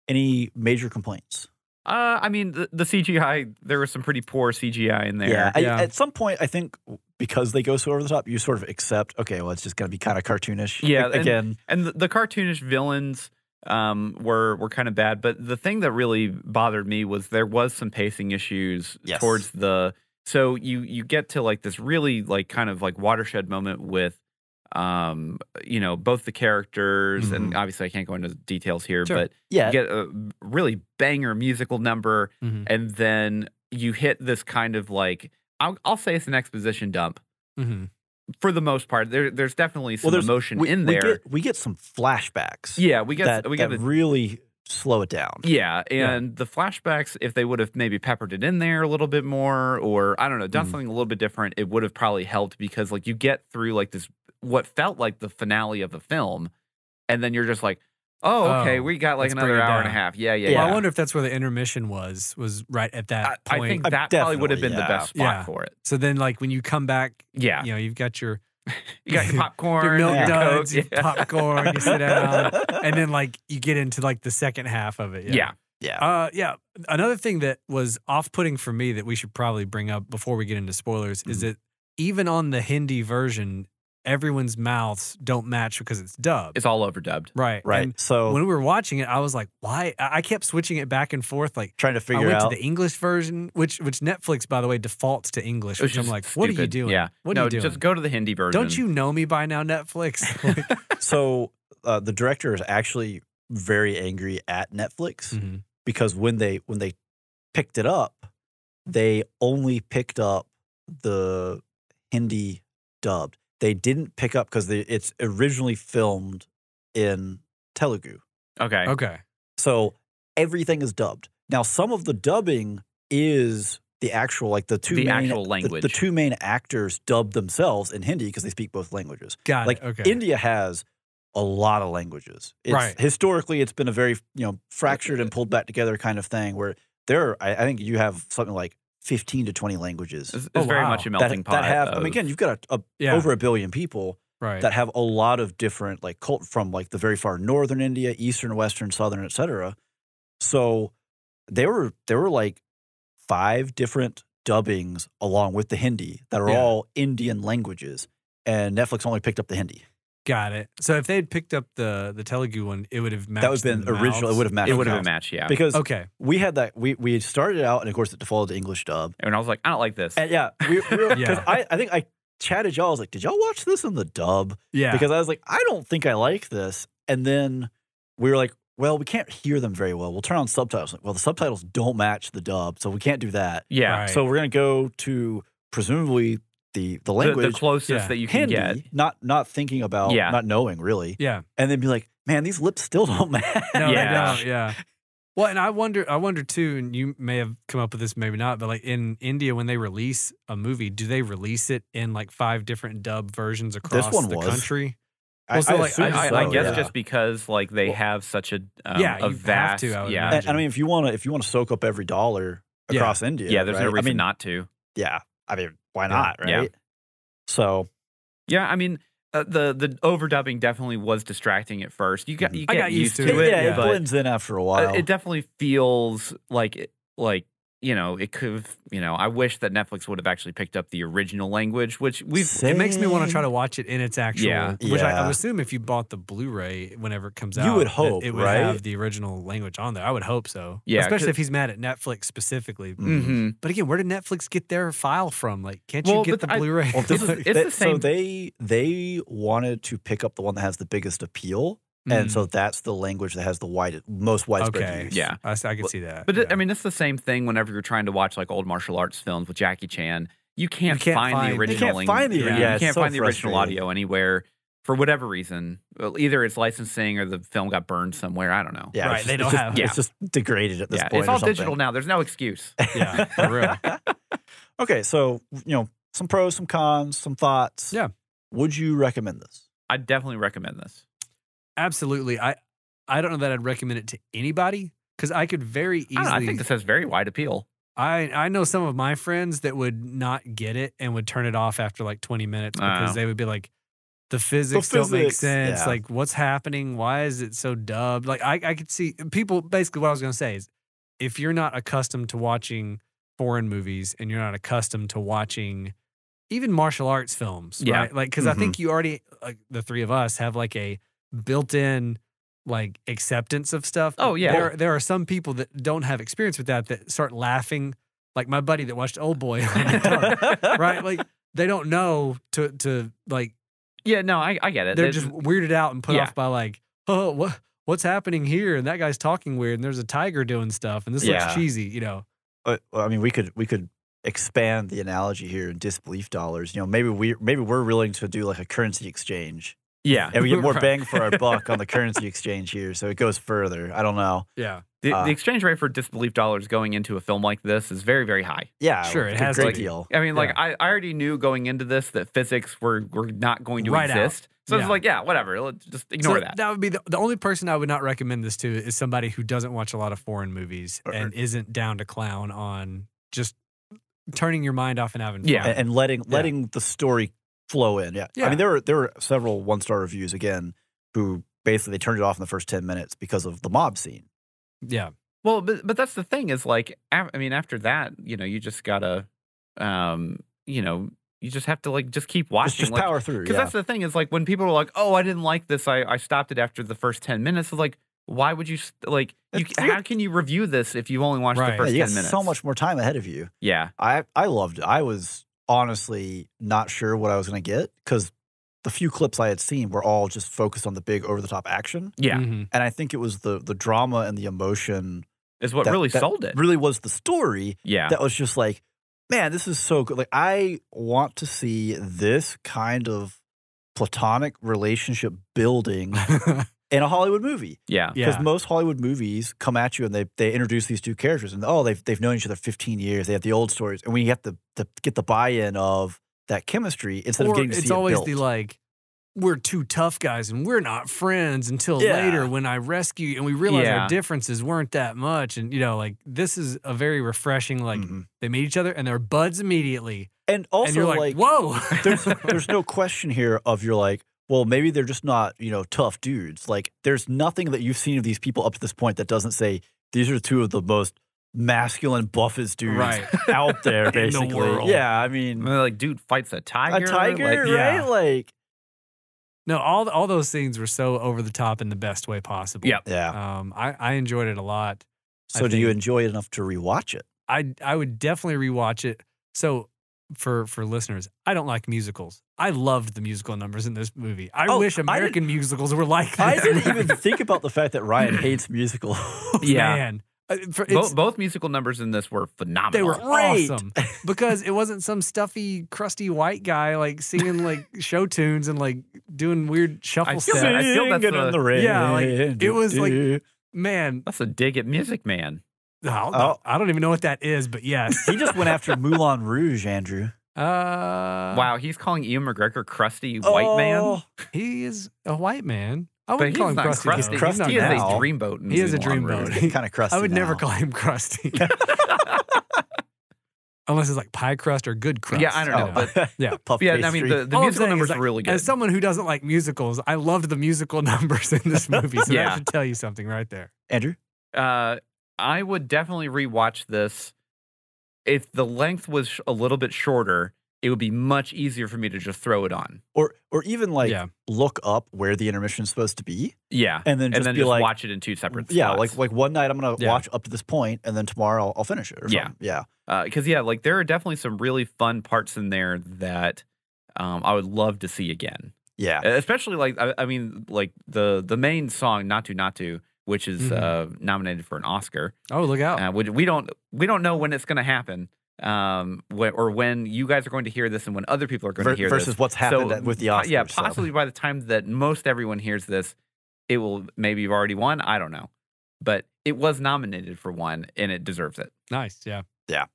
Any major complaints? I mean, the CGI, there was some pretty poor CGI in there. Yeah. At some point, I think because they go so over the top, you sort of accept, okay, well, it's just going to be kind of cartoonish. Yeah. Again. And the cartoonish villains were kind of bad. But the thing that really bothered me was there was some pacing issues towards so you get to like this really like kind of like watershed moment with both the characters, and obviously I can't go into details here, but you get a really banger musical number, and then you hit this kind of like, I'll say it's an exposition dump. For the most part, there's definitely some emotion in there. We get some flashbacks. Yeah, we get really slow it down. Yeah, and the flashbacks, if they would have maybe peppered it in there a little bit more, or I don't know, done something a little bit different, it would have probably helped, because like you get through like this, what felt like the finale of the film, and then you're just like, oh, okay, we got like another hour and a half. Yeah. Well, I wonder if that's where the intermission was right at that point. I think that probably would have been the best spot for it. So then, like when you come back, you've got your popcorn, your milk duds, your popcorn, you sit down, and then like you get into like the second half of it. Yeah. Another thing that was off-putting for me that we should probably bring up before we get into spoilers is that even on the Hindi version, everyone's mouths don't match because it's dubbed. It's all overdubbed. Right. And so when we were watching it, I was like, why? I kept switching it back and forth, like trying to figure out. I went to the English version, which Netflix, by the way, defaults to English, which I'm like, what are you doing? Yeah. What are you doing? Just go to the Hindi version. Don't you know me by now, Netflix? So the director is actually very angry at Netflix because when they picked it up, they only picked up the Hindi dubbed. They didn't pick up because it's originally filmed in Telugu. Okay. So everything is dubbed. Now, some of the dubbing is the actual, like the actual language. The 2 main actors dubbed themselves in Hindi because they speak both languages. Got it. Like India has a lot of languages. Historically, it's been a very fractured and pulled back together kind of thing where I think you have something like 15 to 20 languages. It's very much a melting pot. That have, I mean, again, you've got over 1 billion people that have a lot of different, like, from like the very far northern India, eastern, western, southern, etc. So there were like 5 different dubbings along with the Hindi that are all Indian languages, and Netflix only picked up the Hindi. Got it. So if they had picked up the Telugu one, it would have matched. That would have been original. It would have matched. It would have been matched, yeah. Because we had that. We started out, and of course, it defaulted to English dub. And I was like, I don't like this. And because I think I chatted y'all. I was like, did y'all watch this in the dub? Yeah. Because I was like, I don't think I like this. And then we were like, well, we can't hear them very well. We'll turn on subtitles. Like, well, the subtitles don't match the dub, so we can't do that. Yeah. Right. So we're gonna go to presumably the language, the closest that you can Hindi, get, not thinking about, not knowing really, and then be like, man, these lips still don't match. No, they don't. Yeah, Well, and I wonder too, and you may have come up with this, maybe not, but like in India, when they release a movie, do they release it in like 5 different dub versions across the country? Well, so I guess just because like they have such a vast, and I mean, if you want to soak up every dollar across India, there's no reason not to. Yeah, I mean, why not, right? Yeah. So, yeah, I mean, the overdubbing definitely was distracting at first. You get used to it. Yeah, it blends in after a while. It definitely feels like it could have, I wish that Netflix would have actually picked up the original language, which it makes me want to try to watch it in its actual, which I would assume if you bought the Blu-ray whenever it comes out, you would hope it would have the original language on there. I would hope so. Yeah. Especially if he's mad at Netflix specifically. Mm-hmm. But again, where did Netflix get their file from? Like, can't you get the Blu-ray? It's the same. So they wanted to pick up the one that has the biggest appeal. And so that's the language that has the most widespread use. Yeah, I can see that. But I mean, it's the same thing whenever you're trying to watch like old martial arts films with Jackie Chan. You can't find the original. You can't find the original audio anywhere for whatever reason. Either it's licensing or the film got burned somewhere. I don't know. Yeah, right. They don't have. It's just degraded at this point. It's all digital now. There's no excuse. Yeah, for real. Okay, so some pros, some cons, some thoughts. Yeah. Would you recommend this? I'd definitely recommend this. Absolutely. I don't know that I'd recommend it to anybody because I could very easily. I think this has very wide appeal. I know some of my friends that would not get it and would turn it off after like 20 minutes because they would be like, the physics don't make sense. Yeah. Like, what's happening? Why is it so dubbed? Like, I could see people. Basically, what I was going to say is, if you're not accustomed to watching foreign movies and you're not accustomed to watching even martial arts films, right? Like, because I think you already, like the three of us, have like a built-in like acceptance of stuff. Oh yeah, there are some people that don't have experience with that start laughing. Like my buddy that watched Old Boy, right? Like they don't know to like. Yeah, no, I get it. They're just weirded out and put off by like, oh, what's happening here? And that guy's talking weird, and there's a tiger doing stuff, and this looks cheesy, I mean, we could expand the analogy here in disbelief dollars. Maybe we're willing to do like a currency exchange. Yeah. And we get more bang for our buck on the currency exchange here, so it goes further. I don't know. Yeah. The exchange rate for disbelief dollars going into a film like this is very, very high. Yeah, sure. It has a great deal. I mean, like, I already knew going into this that physics were not going to exist. So it's like, whatever. Let's just ignore that. That would be the only person I would not recommend this to is somebody who doesn't watch a lot of foreign movies and isn't down to clown on just turning your mind off and having fun. And letting the story flow in. Yeah. I mean, there were several 1-star reviews again who basically they turned it off in the first 10 minutes because of the mob scene. Yeah. Well, but that's the thing is like, I mean, after that, you just gotta, you just have to like just keep watching, just power through. Because that's the thing is like when people are like, oh, I didn't like this, I stopped it after the first 10 minutes. It's like, why would you like? How can you review this if you've only watched the first 10 minutes? So much more time ahead of you. Yeah. I loved it. I was honestly not sure what I was going to get because the few clips I had seen were all just focused on the big over-the-top action. Yeah. Mm-hmm. And I think it was the drama and the emotion is what really sold it. Really was the story. Yeah. That was just like, man, this is so good. Like, I want to see this kind of platonic relationship building in a Hollywood movie. Yeah. Because most Hollywood movies come at you and they introduce these two characters and they've known each other 15 years. They have the old stories. And we have to get the buy-in of that chemistry instead of getting to see it built. It's always the like, we're two tough guys and we're not friends until later when I rescue you and we realize our differences weren't that much. And, like, this is a very refreshing, like, they meet each other and they're buds immediately. And also, and you're like, whoa. there's no question here of you're like, well, maybe they're just not, tough dudes. Like, there's nothing that you've seen of these people up to this point that doesn't say these are two of the most masculine, buffest dudes out there, basically. In the world. Yeah, I mean, like, dude fights a tiger. A tiger, like, right? Like, no, all those scenes were so over the top in the best way possible. Yep. Yeah. I enjoyed it a lot. So do you enjoy it enough to rewatch it? I would definitely rewatch it. So for listeners, I don't like musicals. I loved the musical numbers in this movie. I wish American musicals were like that. I didn't even think about the fact that Ryan hates musicals. Man. Both musical numbers in this were phenomenal. They were awesome because it wasn't some stuffy, crusty white guy like singing like show tunes and like doing weird shuffle steps. I feel that's in the rain. Yeah, like it was like Man. That's a dig at Music Man. I don't even know what that is, but yes. He just went after Moulin Rouge, Andrew. Wow, he's calling Ian McGregor crusty white man? He is a white man. I wouldn't But call he's him not crusty. crusty. He is a dreamboat. He is a dreamboat. He's kind of crusty. I would never now. call him crusty. Unless it's like pie crust or good crust. Yeah, I don't know. But yeah. Puff yeah, pastry. I mean, the All I'm musical saying numbers is, are really good. As someone who doesn't like musicals, I loved the musical numbers in this movie. So that should tell you something right there. Andrew? I would definitely rewatch this. If the length was a little bit shorter, it would be much easier for me to just throw it on. Or even like look up where the intermission is supposed to be. Yeah. And then just be like, watch it in 2 separate spots. Yeah, like one night I'm going to watch up to this point, and then tomorrow I'll finish it or something. Yeah. Because, like there are definitely some really fun parts in there that I would love to see again. Yeah. Especially like, I mean, like the main song, Not To, which is nominated for an Oscar. Oh, look out. We don't know when it's going to happen. Or when you guys are going to hear this and when other people are going to hear this. Versus what's happened with the Oscars. Yeah, possibly by the time that most everyone hears this, it will maybe have already won. I don't know. But it was nominated for one, and it deserves it. Nice, yeah. Yeah.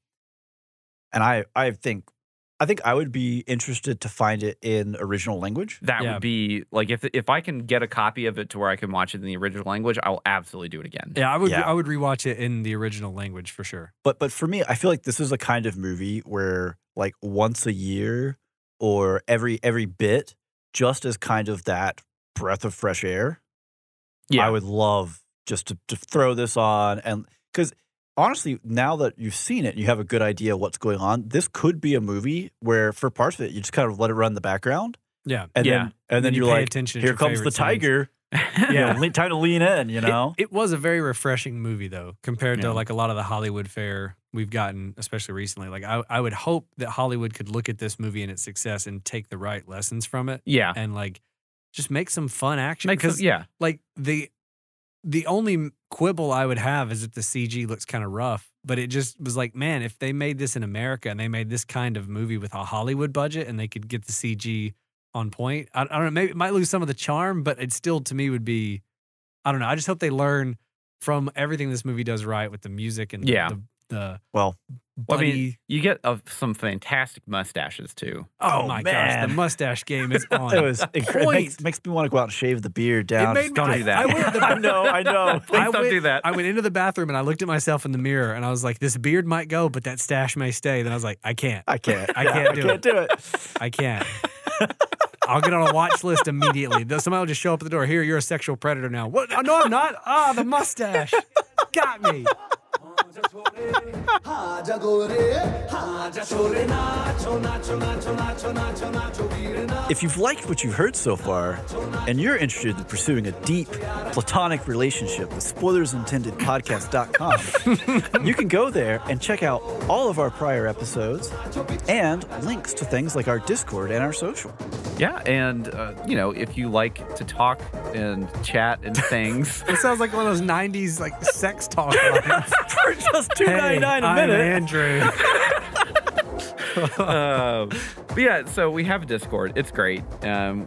And I think I would be interested to find it in original language. That would be, like, if I can get a copy of it to where I can watch it in the original language, I'll absolutely do it again. Yeah, I would rewatch it in the original language for sure. But for me, I feel like this is a kind of movie where, like, once a year or every bit, just as kind of that breath of fresh air, I would love just to throw this on. And because honestly, now that you've seen it, you have a good idea what's going on. This could be a movie where, for parts of it, you just kind of let it run in the background. Yeah, and then you're like, here comes the tiger. Yeah, time to lean in. You know, it was a very refreshing movie though, compared to like a lot of the Hollywood fare we've gotten, especially recently. Like I would hope that Hollywood could look at this movie and its success and take the right lessons from it. Yeah, and like just make some fun action. Because like the only quibble I would have is that the CG looks kind of rough, but it just was like, man, if they made this in America and they made this kind of movie with a Hollywood budget and they could get the CG on point, I don't know, maybe it might lose some of the charm, but it still, to me, would be, I don't know. I just hope they learn from everything this movie does right with the music and the I mean, you get some fantastic mustaches too. Oh my gosh, the mustache game is on. It was it makes me want to go out and shave the beard down. Don't do that. I know. Please don't do that. I went into the bathroom and I looked at myself in the mirror and I was like, this beard might go, but that stash may stay. Then I was like, I can't do it. I can't. I'll get on a watch list immediately. Somebody will just show up at the door. Here, you're a sexual predator now. What? No, I'm not. The mustache got me. If you've liked what you've heard so far, and you're interested in pursuing a deep, platonic relationship with spoilersintendedpodcast.com, you can go there and check out all of our prior episodes and links to things like our Discord and our social. Yeah, and, if you like to talk and chat and things. It sounds like one of those 90s, like, sex talk lines. For just $2.99 a minute. I'm Andrew. But yeah, so we have a Discord. It's great.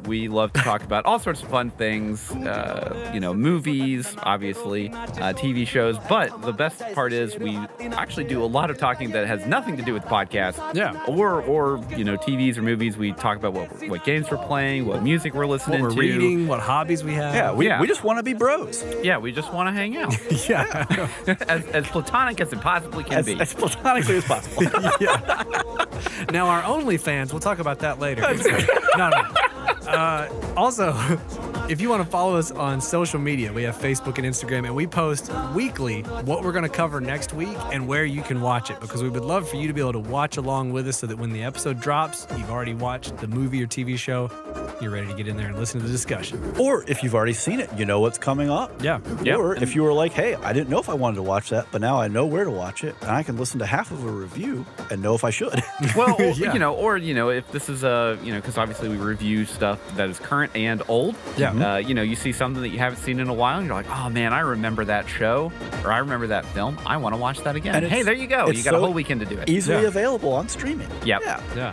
We love to talk about all sorts of fun things, movies, obviously, TV shows. But the best part is we actually do a lot of talking that has nothing to do with podcasts. Yeah. Or TVs or movies. We talk about what games we're playing, what music we're listening to. What we're reading, what hobbies we have. Yeah, we just want to be bros. Yeah, we just want to hang out. Yeah. as platonic as it possibly can be. As platonically as possible. Yeah. Now, our OnlyFans, we'll talk about that later. No. Also, if you want to follow us on social media, we have Facebook and Instagram, and we post weekly what we're going to cover next week and where you can watch it, because we would love for you to be able to watch along with us so that when the episode drops, you've already watched the movie or TV show, you're ready to get in there and listen to the discussion. Or if you've already seen it, you know what's coming up. Yeah. Or if you were like, hey, I didn't know if I wanted to watch that, but now I know where to watch it, and I can listen to half of a review and know if I should. Well, if this is because obviously we review stuff that is current and old. Yeah. You see something that you haven't seen in a while, and you're like, oh man, I remember that show, or I remember that film. I want to watch that again. And hey, there you go. You got a whole weekend to do it. Easily available on streaming. Yep. Yeah.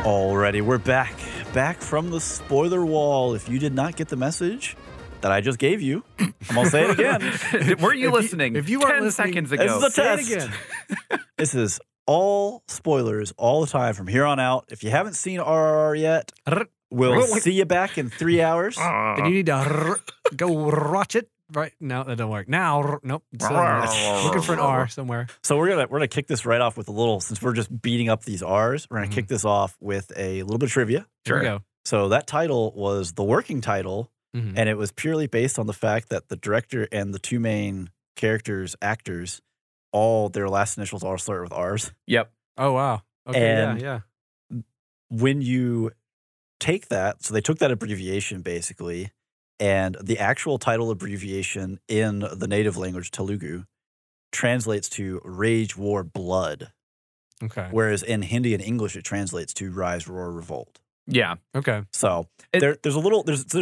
Alrighty, we're back back from the spoiler wall. If you did not get the message that I just gave you, I'm going to say it again. Were you listening? If you weren't 10 listening, seconds ago. This is a say test. it again. This is all spoilers all the time from here on out. If you haven't seen RRR yet, we'll see you back in 3 hours. Then you need to go watch it. Right? No, that don't work. Now, nope. Looking for an R somewhere. So we're gonna kick this right off with a little, since we're just beating up these R's, we're gonna kick this off with a little bit of trivia. Here we go. So that title was the working title, and it was purely based on the fact that the director and the two main actors, all their last initials all start with R's. Yep. Oh, wow. Okay, And yeah. When you take that, so they took that abbreviation basically, and the actual title abbreviation in the native language, Telugu, translates to Rage, War, Blood. Okay. Whereas in Hindi and English, it translates to Rise, Roar, Revolt. Yeah. Okay. So there's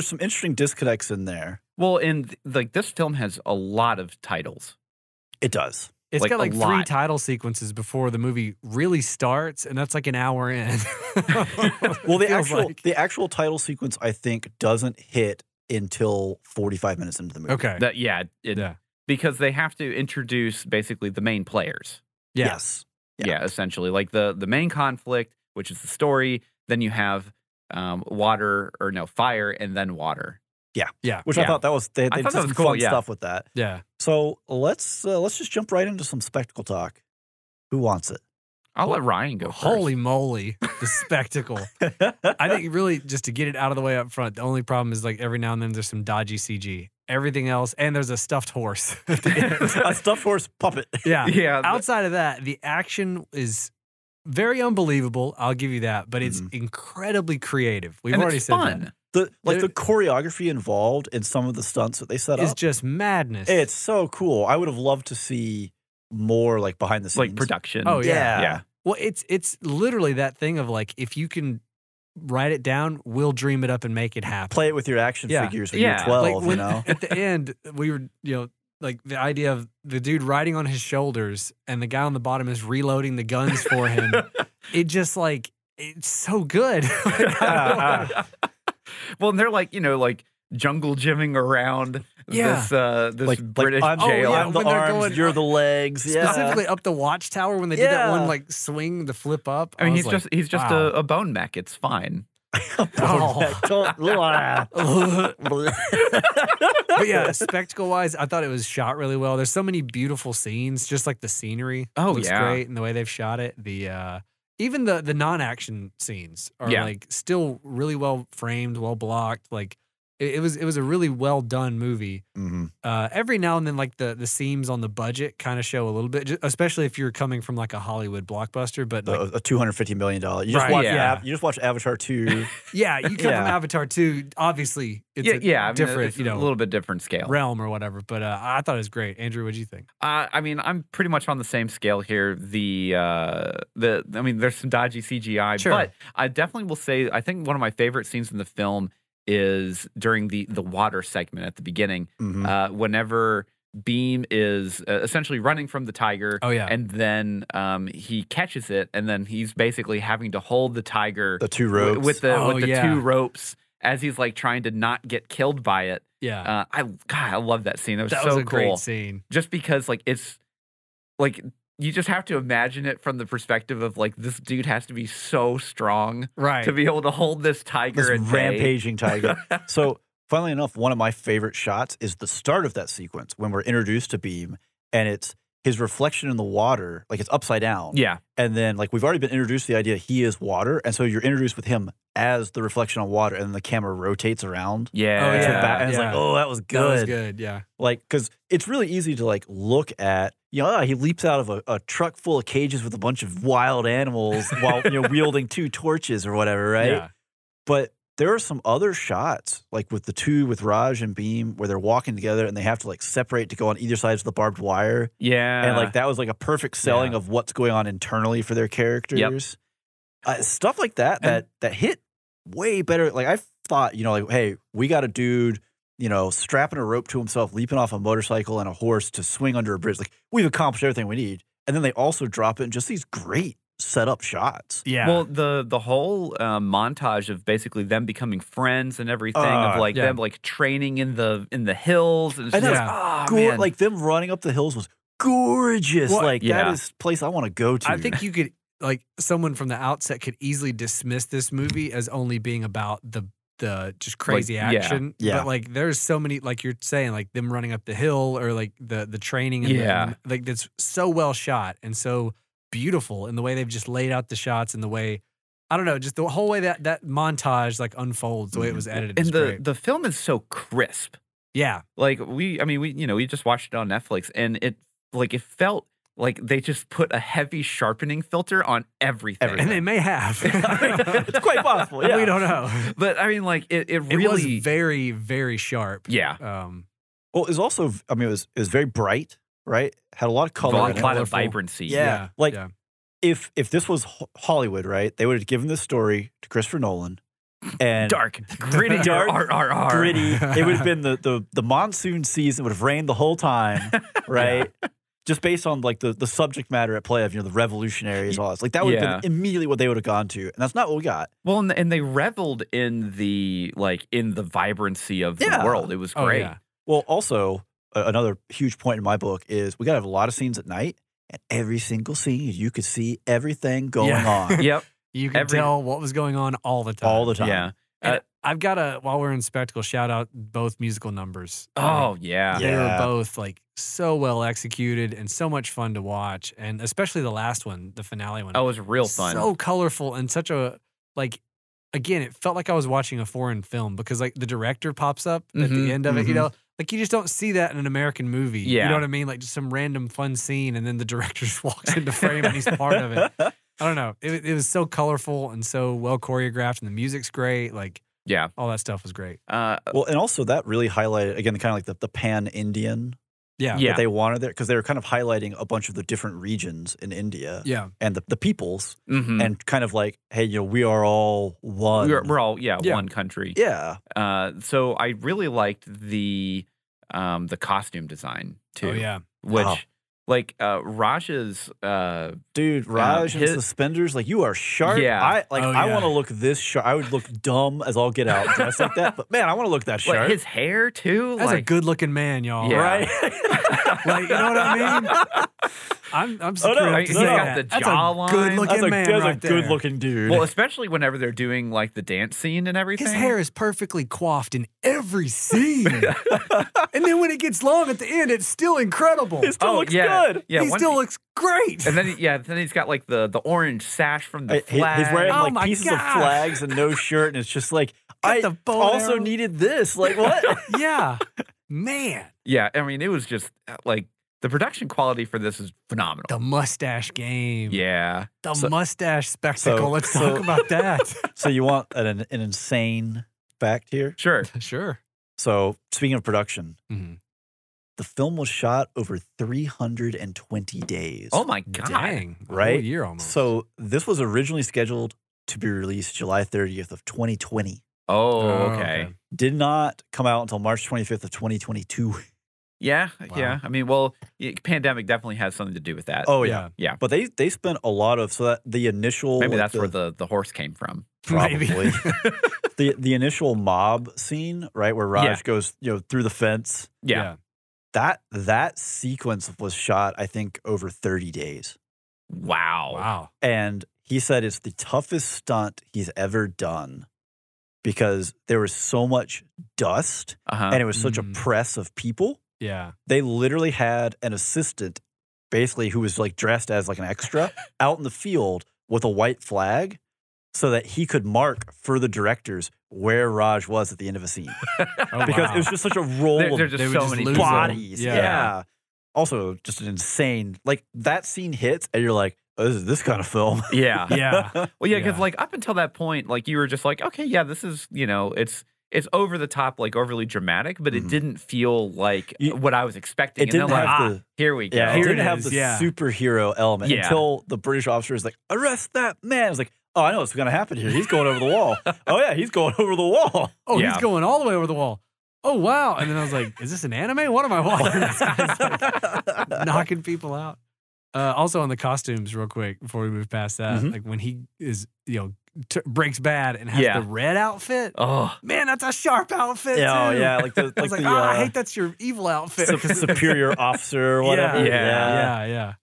some interesting disconnects in there. Well, and like this film has a lot of titles. It does. It's Like, got like a 3 lot. title sequences before the movie really starts, and that's like an hour in. Well, Feels like. the actual title sequence, I think, doesn't hit until 45 minutes into the movie. Okay. Because they have to introduce basically the main players. Yeah. Yes. Yeah, essentially. Like the main conflict, which is the story, then you have fire, and then water. Yeah. Which I thought that was they I did thought that some was cool, fun yeah. stuff with that. Yeah. So let's just jump right into some spectacle talk. Who wants it? I'll let Ryan go first. Holy moly, the spectacle. I think really just to get it out of the way up front, the only problem is like every now and then there's some dodgy CG. Everything else, and there's a stuffed horse. At the end. A stuffed horse puppet. Yeah. Yeah. Outside of that, the action is very unbelievable. I'll give you that, but it's incredibly creative. We've and already it's said fun. that. The choreography involved in some of the stunts that they set It's up just madness. It's so cool. I would have loved to see more like behind the scenes. Like production. Oh, yeah. Yeah. Well, it's literally that thing of like, if you can write it down, we'll dream it up and make it happen. Play it with your action Yeah. figures when Yeah. you're 12, Like when, you know? at the end, we were, like the idea of the dude riding on his shoulders and the guy on the bottom is reloading the guns for him. It just like, it's so good. Well, and they're like, jungle gymming around this Like British I'm, jail. I'm the when they're arms, going- you're the legs. Yeah. Specifically up the watchtower when they did that Yeah. one like swing, the flip up. I mean, was he's just wow. a bone mech. It's fine. But yeah, spectacle wise, I thought it was shot really well. There's so many beautiful scenes, just like the scenery. Oh, looks yeah. great, and the way they've shot it. The even the non-action scenes are Yeah. like still really well framed, well blocked. Like it was a really well done movie. Mhm. Every now and then, like the seams on the budget kind of show a little bit, especially if you're coming from like a Hollywood blockbuster. But like, A $250 million. You just Right, watch yeah. you just watch Avatar 2. yeah, you come from Yeah. Avatar 2. Obviously, it's I a mean, different, it's a little bit different scale. realm or whatever. But I thought it was great. Andrew, what'd you think? I mean, I'm pretty much on the same scale here. I mean, there's some dodgy CGI, Sure. but I definitely will say, I think one of my favorite scenes in the film is during the water segment at the beginning, whenever Beam is essentially running from the tiger. Oh, yeah. And then he catches it, and then he's basically having to hold the tiger The two ropes. with the yeah. 2 ropes as he's like trying to not get killed by it. Yeah, I love that scene. That was that so was a cool. great scene. Just because like it's like you just have to imagine it from the perspective of like this dude has to be so strong Right. to be able to hold this tiger This at bay. rampaging tiger. So, funnily enough, one of my favorite shots is the start of that sequence when we're introduced to Beam, and it's his reflection in the water, like it's upside down. Yeah. And then, like, we've already been introduced to the idea he is water, and so you're introduced with him as the reflection on water, and then the camera rotates around. Yeah. Oh, And, yeah. and it's like, oh, that was good. That was good. Yeah. Like, because it's really easy to like look at, he leaps out of a truck full of cages with a bunch of wild animals while wielding 2 torches or whatever, right? Yeah. But there are some other shots, like with Raj and Beam, where they're walking together and they have to like separate to go on either side of the barbed wire. Yeah. And like that was like a perfect selling of what's going on internally for their characters. Stuff like that hit way better. Like I thought, like, hey, we got a dude, strapping a rope to himself, leaping off a motorcycle and a horse to swing under a bridge. Like we've accomplished everything we need. And then they also drop in just these great set up shots. Yeah. Well, the whole montage of basically them becoming friends and everything, of like them like training in the hills, and And just, man. Like them running up the hills was gorgeous. Well, like that is a place I want to go to. I think you could, like, someone from the outset could easily dismiss this movie as only being about the just crazy action. Yeah. But like there's so many, like you're saying, like them running up the hill, or like the training and like that's so well shot and so beautiful in the way they've just laid out the shots, and the way, I don't know, just the whole way that montage like unfolds, the way it was edited. And the film is so crisp. Yeah. Like we just watched it on Netflix, and it felt like they just put a heavy sharpening filter on everything. And they may have. It's quite possible. Yeah. We don't know. But I mean, like it really was very, very sharp. Yeah. Well, it was also, I mean, it was very bright, right? Had a lot of color, a lot of vibrancy. Yeah. Like if this was Hollywood, right, they would have given this story to Christopher Nolan. And dark, gritty, RRR. Gritty. It would have been the monsoon season, would have rained the whole time, right? Just based on like the subject matter at play of, the revolutionaries, all that. Like that would have been immediately what they would have gone to, and that's not what we got. Well, and they reveled in the vibrancy of the world. It was great. Yeah. Well, also another huge point in my book is we got to have a lot of scenes at night, and every single scene you could see everything going on. Yep. You can tell what was going on all the time. All the time. Yeah. I've got to, while we're in spectacle, shout out both musical numbers. Oh, yeah. They were both like so well executed and so much fun to watch. And especially the last one, the finale one. Oh, it was real fun. So colorful and such a, like, again, it felt like I was watching a foreign film, because like the director pops up at the end of it, like you just don't see that in an American movie. Yeah. You know what I mean? Like just some random fun scene, and then the director just walks into frame and he's part of it. I don't know. It was so colorful and so well choreographed, and the music's great. Like, yeah, all that stuff was great. Well, and also that really highlighted, again, kind of like the pan-Indian that they wanted there, because they were kind of highlighting a bunch of the different regions in India and the peoples, and kind of like, hey, we are all one. We're all, one country. Yeah. So I really liked the costume design, too. Oh, yeah. Which... Like Raj's dude, Raj and suspenders, like you are sharp. Yeah. I want to look this sharp. I would look dumb as all get out dressed like that. But man, I want to look that sharp. Like his hair too. That's a good looking man, y'all. Yeah. Right? Like, you know what I mean? I'm secure he's got the jawline. Good looking man. That's a good looking dude. Well, especially whenever they're doing like the dance scene and everything. His hair is perfectly coiffed in every scene. And then when it gets long at the end, it's still incredible. It still looks good. Yeah, he still looks great. And then then he's got like the orange sash from the flag. He's wearing like pieces of flags and no shirt, and it's just like, I also needed this. Like what? Yeah, man. Yeah, I mean, it was just like the production quality for this is phenomenal. The mustache game. Yeah, the mustache spectacle. Let's talk about that. So you want an insane fact here? Sure. So speaking of production. The film was shot over 320 days. Oh my God. Dang. Right? A whole year almost. So this was originally scheduled to be released July 30th of 2020. Oh, okay. Did not come out until March 25th of 2022. Yeah, Wow. yeah. I mean, well, pandemic definitely has something to do with that. Oh, yeah. Yeah. But they spent a lot of, so that the initial... Maybe that's where the horse came from. Probably. the initial mob scene, right, where Raj goes, through the fence. Yeah. That sequence was shot, I think, over 30 days. Wow. And he said it's the toughest stunt he's ever done because there was so much dust and it was such a press of people. Yeah. They literally had an assistant, basically, who was like dressed as like an extra out in the field with a white flag so that he could mark for the directors where Raj was at the end of a scene. Because it was just such a roll There's just so many bodies. Yeah. Also, just an insane, like that scene hits and you're like, oh, this is this kind of film. Yeah. Yeah. Well, yeah, because like up until that point, like you were just like, okay, yeah, this is, it's over the top, like overly dramatic, but it didn't feel like what I was expecting. It didn't have here we go. Yeah, it Here didn't it have is, the yeah. superhero element until the British officer is like, arrest that man. It's like, oh, I know what's going to happen here. He's going over the wall. Oh, yeah, he's going over the wall. Oh, he's going all the way over the wall. Oh, wow. And then I was like, is this an anime? What am I watching? This guy's like knocking people out. Also on the costumes, real quick, before we move past that, like when he is, breaks bad and has the red outfit. Oh man, that's a sharp outfit. Yeah, too. yeah, like I was like, I hate that's your evil outfit. Superior officer or whatever. Yeah.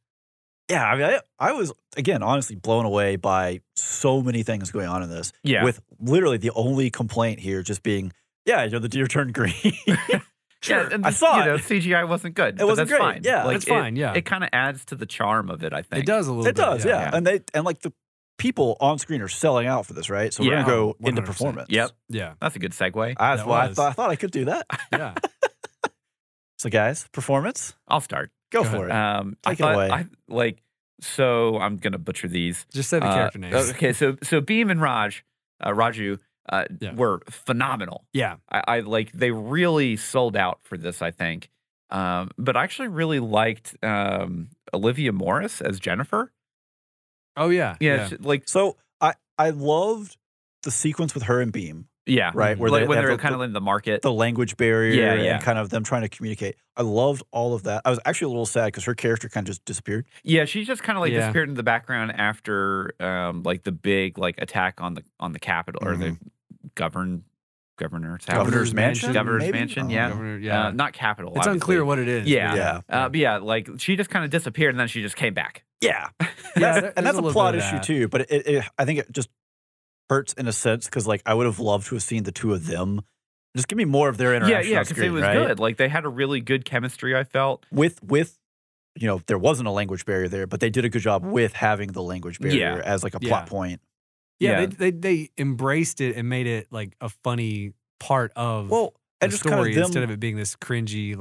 I mean, I was, again, honestly blown away by so many things going on in this. Yeah. With literally the only complaint here just being, the deer turned green. Sure. Yeah, and I saw it. CGI wasn't good. It wasn't that's great. Fine. Yeah. Like, it's fine. Yeah. It kind of adds to the charm of it, I think. It does a little bit. It does, yeah. And the people on screen are selling out for this, right? So we're going to go into 100%. performance. Yep. Yeah. That's a good segue. I thought I could do that. Yeah. So guys, performance. I'll start. Go for it. Take it away. So I'm going to butcher these. Just say the character names. Okay, so Beam and Raju were phenomenal. Yeah. I like, they really sold out for this, I think. But I actually really liked Olivia Morris as Jennifer. Oh, yeah. Yeah. So I loved the sequence with her and Beam. Yeah. Right. Where when they're kind of in the market. The language barrier and kind of them trying to communicate. I loved all of that. I was actually a little sad because her character kind of just disappeared. Yeah, she just kind of disappeared in the background after the big attack on the Capitol or the governor's house. Governor's mansion. Governor's mansion. Yeah. Governor, not Capitol. It's unclear what it is. Yeah. But she just kind of disappeared and then she just came back. Yeah. And that's a plot issue too. But I think it just hurts in a sense because I would have loved to have seen the two of them. Just give me more of their interaction. Yeah, because it was good. Like they had a really good chemistry, I felt. With there wasn't a language barrier there, but they did a good job with having the language barrier as a plot point. Yeah, they embraced it and made it a funny part of the story instead of it being this cringy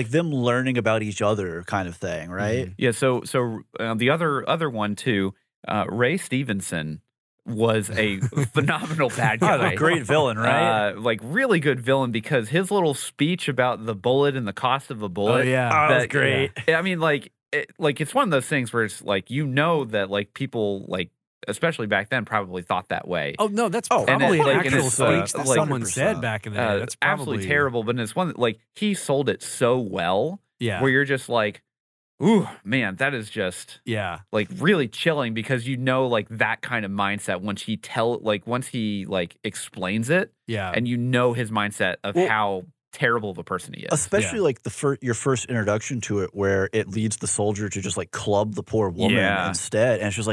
them learning about each other kind of thing, right? Yeah. So the other one too, Ray Stevenson was a phenomenal bad guy. A great villain, right? Really good villain because his little speech about the bullet and the cost of a bullet. Oh yeah, that was great. Yeah. I mean, it's one of those things where it's people especially back then probably thought that way. Oh no, that's probably an actual speech that someone 100%. said back in the day. That's probably absolutely terrible, but it's one that he sold it so well. Yeah, where you're just ooh, man, that is just really chilling because that kind of mindset once he explains it, and his mindset of how terrible of a person he is. Especially your first introduction to it where it leads the soldier to just club the poor woman instead, and it's just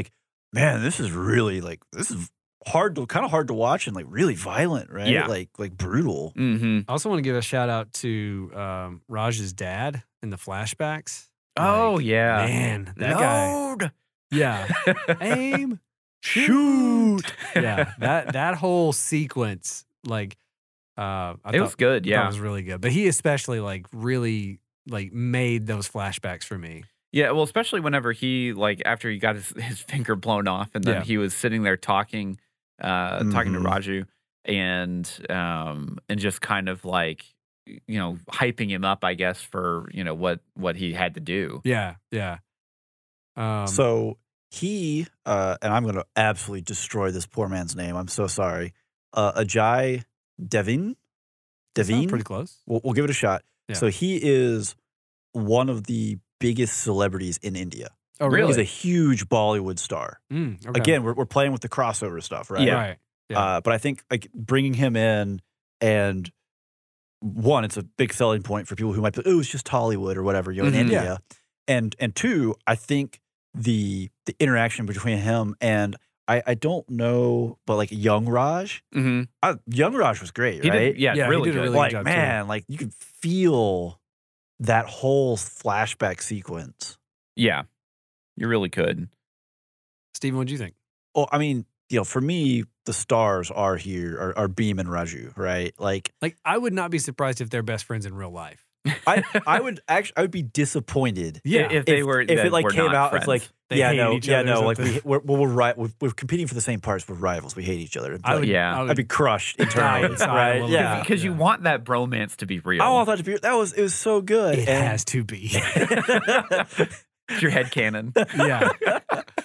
man, this is really this is kind of hard to watch and really violent, right? Yeah. Like brutal. Mm-hmm. I also want to give a shout out to Raj's dad in the flashbacks. Oh yeah, man, that guy. Yeah, aim, shoot. Yeah, that whole sequence, I it was good. Yeah, it was really good. But he especially really made those flashbacks for me. Yeah, well, especially whenever he after he got his finger blown off, and then he was sitting there talking to Raju, and just kind of hyping him up, I guess, for what he had to do. Yeah. So he and I'm going to absolutely destroy this poor man's name. I'm so sorry. Ajay Devin. Pretty close. We'll give it a shot. Yeah. So he is one of the biggest celebrities in India. Oh, really? He's a huge Bollywood star. Okay. Again, we're playing with the crossover stuff, right? Yeah. Right. Yeah. But I think bringing him in, and one, it's a big selling point for people who might be, it's just Tollywood or whatever, in India. Yeah. And two, I think the interaction between him and I don't know, but young Raj, young Raj was great, right? He did really good. good. Job man, too. You could feel that whole flashback sequence. Yeah, you really could. Steven, what do you think? Well, I mean, for me, the stars are here, are Beam and Raju, right? I would not be surprised if they're best friends in real life. I would be disappointed. Yeah, if they were, if it came out, friends. It's we're competing for the same parts. We're rivals. We hate each other. I'd be crushed internally, right? Yeah, because you want that bromance to be real. I want that to be. It was so good. It has to be. It's your headcanon. Yeah,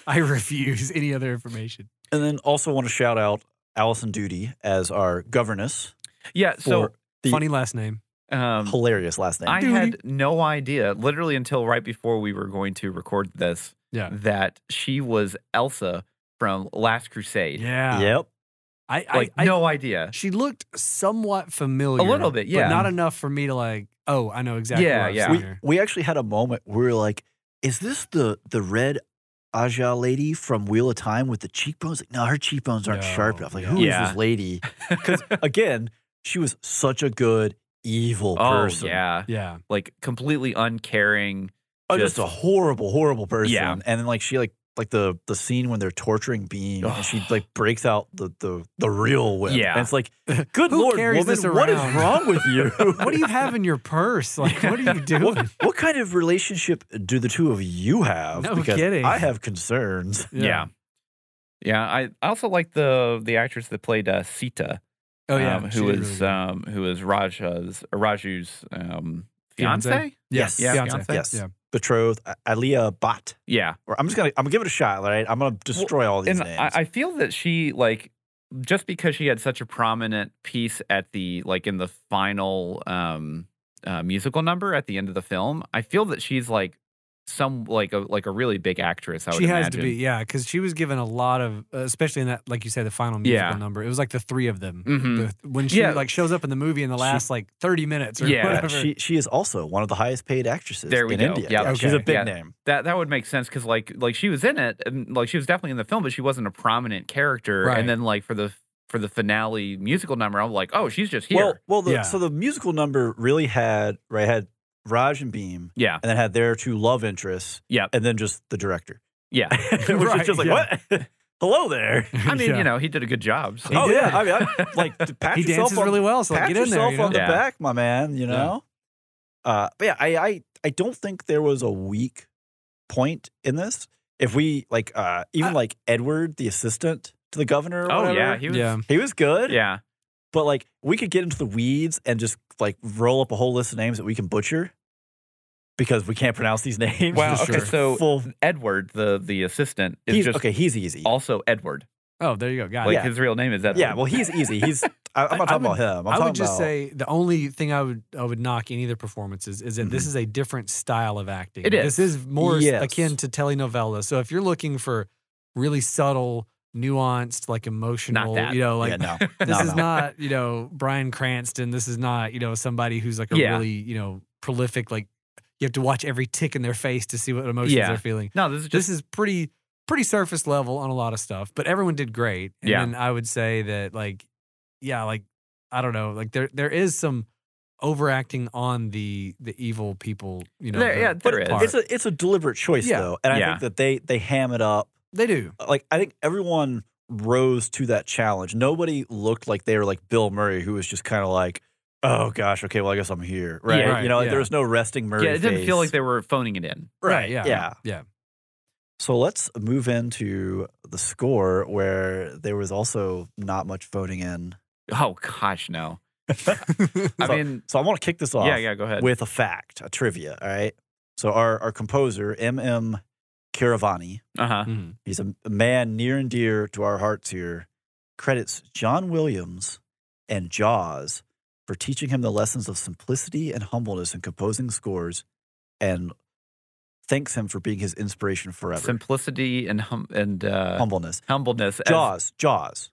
I refuse any other information. And then also want to shout out Allison Duty as our governess. Yeah, so funny last name. Hilarious last name. I had no idea, literally until right before we were going to record this, that she was Elsa from Last Crusade. Yeah. Yep. I no idea. She looked somewhat familiar. A little bit, yeah. But not enough for me to like, oh, I know exactly what I've seen her. We actually had a moment where we were like, is this the red Aja lady from Wheel of Time with the cheekbones? Like, no, her cheekbones aren't sharp enough. Like, who is this lady? Because, again, she was such a good evil person. Yeah. Like, completely uncaring. Just a horrible, horrible person. Yeah. And then, like, she, like the scene when they're torturing Beam, and she, like, breaks out the real whip. Yeah. And it's like, good Lord, woman, what is wrong with you? What do you have in your purse? Like, what are you doing? What kind of relationship do the two of you have? No because kidding. I have concerns. Yeah. I also like the actress that played Sita. Oh yeah, who was Raju's fiance? Yes. Fiance? Yes. Yeah. Betrothed, Alia Bhatt. Yeah. Or I'm gonna give it a shot, right? I'm gonna destroy all these names. I feel that she, like, just because she had such a prominent piece at the, like, in the final musical number at the end of the film, I feel that she's like a really big actress. She has to be, yeah, because she was given a lot of, especially in that, like you said, the final musical number. It was like the three of them. When she like shows up in the movie in the last like 30 minutes or whatever. She is also one of the highest paid actresses in India. Yeah, she's a big name. That would make sense because like she was in it, and like she was definitely in the film, but she wasn't a prominent character. Right. And then like for the finale musical number, I'm like, oh, she's just here. So the musical number really had Raj and Beam, and then had their two love interests, and then just the director, which is just like what? Hello there. I mean, he did a good job. So. I mean, like pat he yourself dances really well, so pat get in there. Yourself on the back, my man. You know, but yeah, I don't think there was a weak point in this. If we like even like Edward, the assistant to the governor. Or whatever, he was good. Yeah. But like we could get into the weeds and just like roll up a whole list of names that we can butcher because we can't pronounce these names. Wow. Okay. So Edward, the assistant, is he's easy. Also Edward. Oh, there you go. Got it. His real name is Edward. Yeah. Well, he's easy. I'm not talking about him. I would just say the only thing I would knock any of their performances is that this is a different style of acting. It is. This is more akin to telenovela. So if you're looking for really subtle, nuanced, like emotional, this is not, Bryan Cranston. This is not, somebody who's like a really, prolific, like you have to watch every tick in their face to see what emotions they're feeling. No, this is pretty surface level on a lot of stuff, but everyone did great. And then I would say that I don't know, like there is some overacting on the evil people, there is. It's a deliberate choice though. And I think that they ham it up. They do. Like, I think everyone rose to that challenge. Nobody looked like they were like Bill Murray, who was just kind of like, oh, gosh, okay, well, I guess I'm here. Right? There was no resting Murray it didn't feel like they were phoning it in. Right. Yeah. So let's move into the score where there was also not much phoning in. Oh, gosh, no. So I want to kick this off yeah, go ahead. With a fact, a trivia, all right? So our composer, M.M. Keeravani, he's a man near and dear to our hearts here, credits John Williams and Jaws for teaching him the lessons of simplicity and humbleness in composing scores, and thanks him for being his inspiration forever. Simplicity and humbleness. Humbleness. Jaws.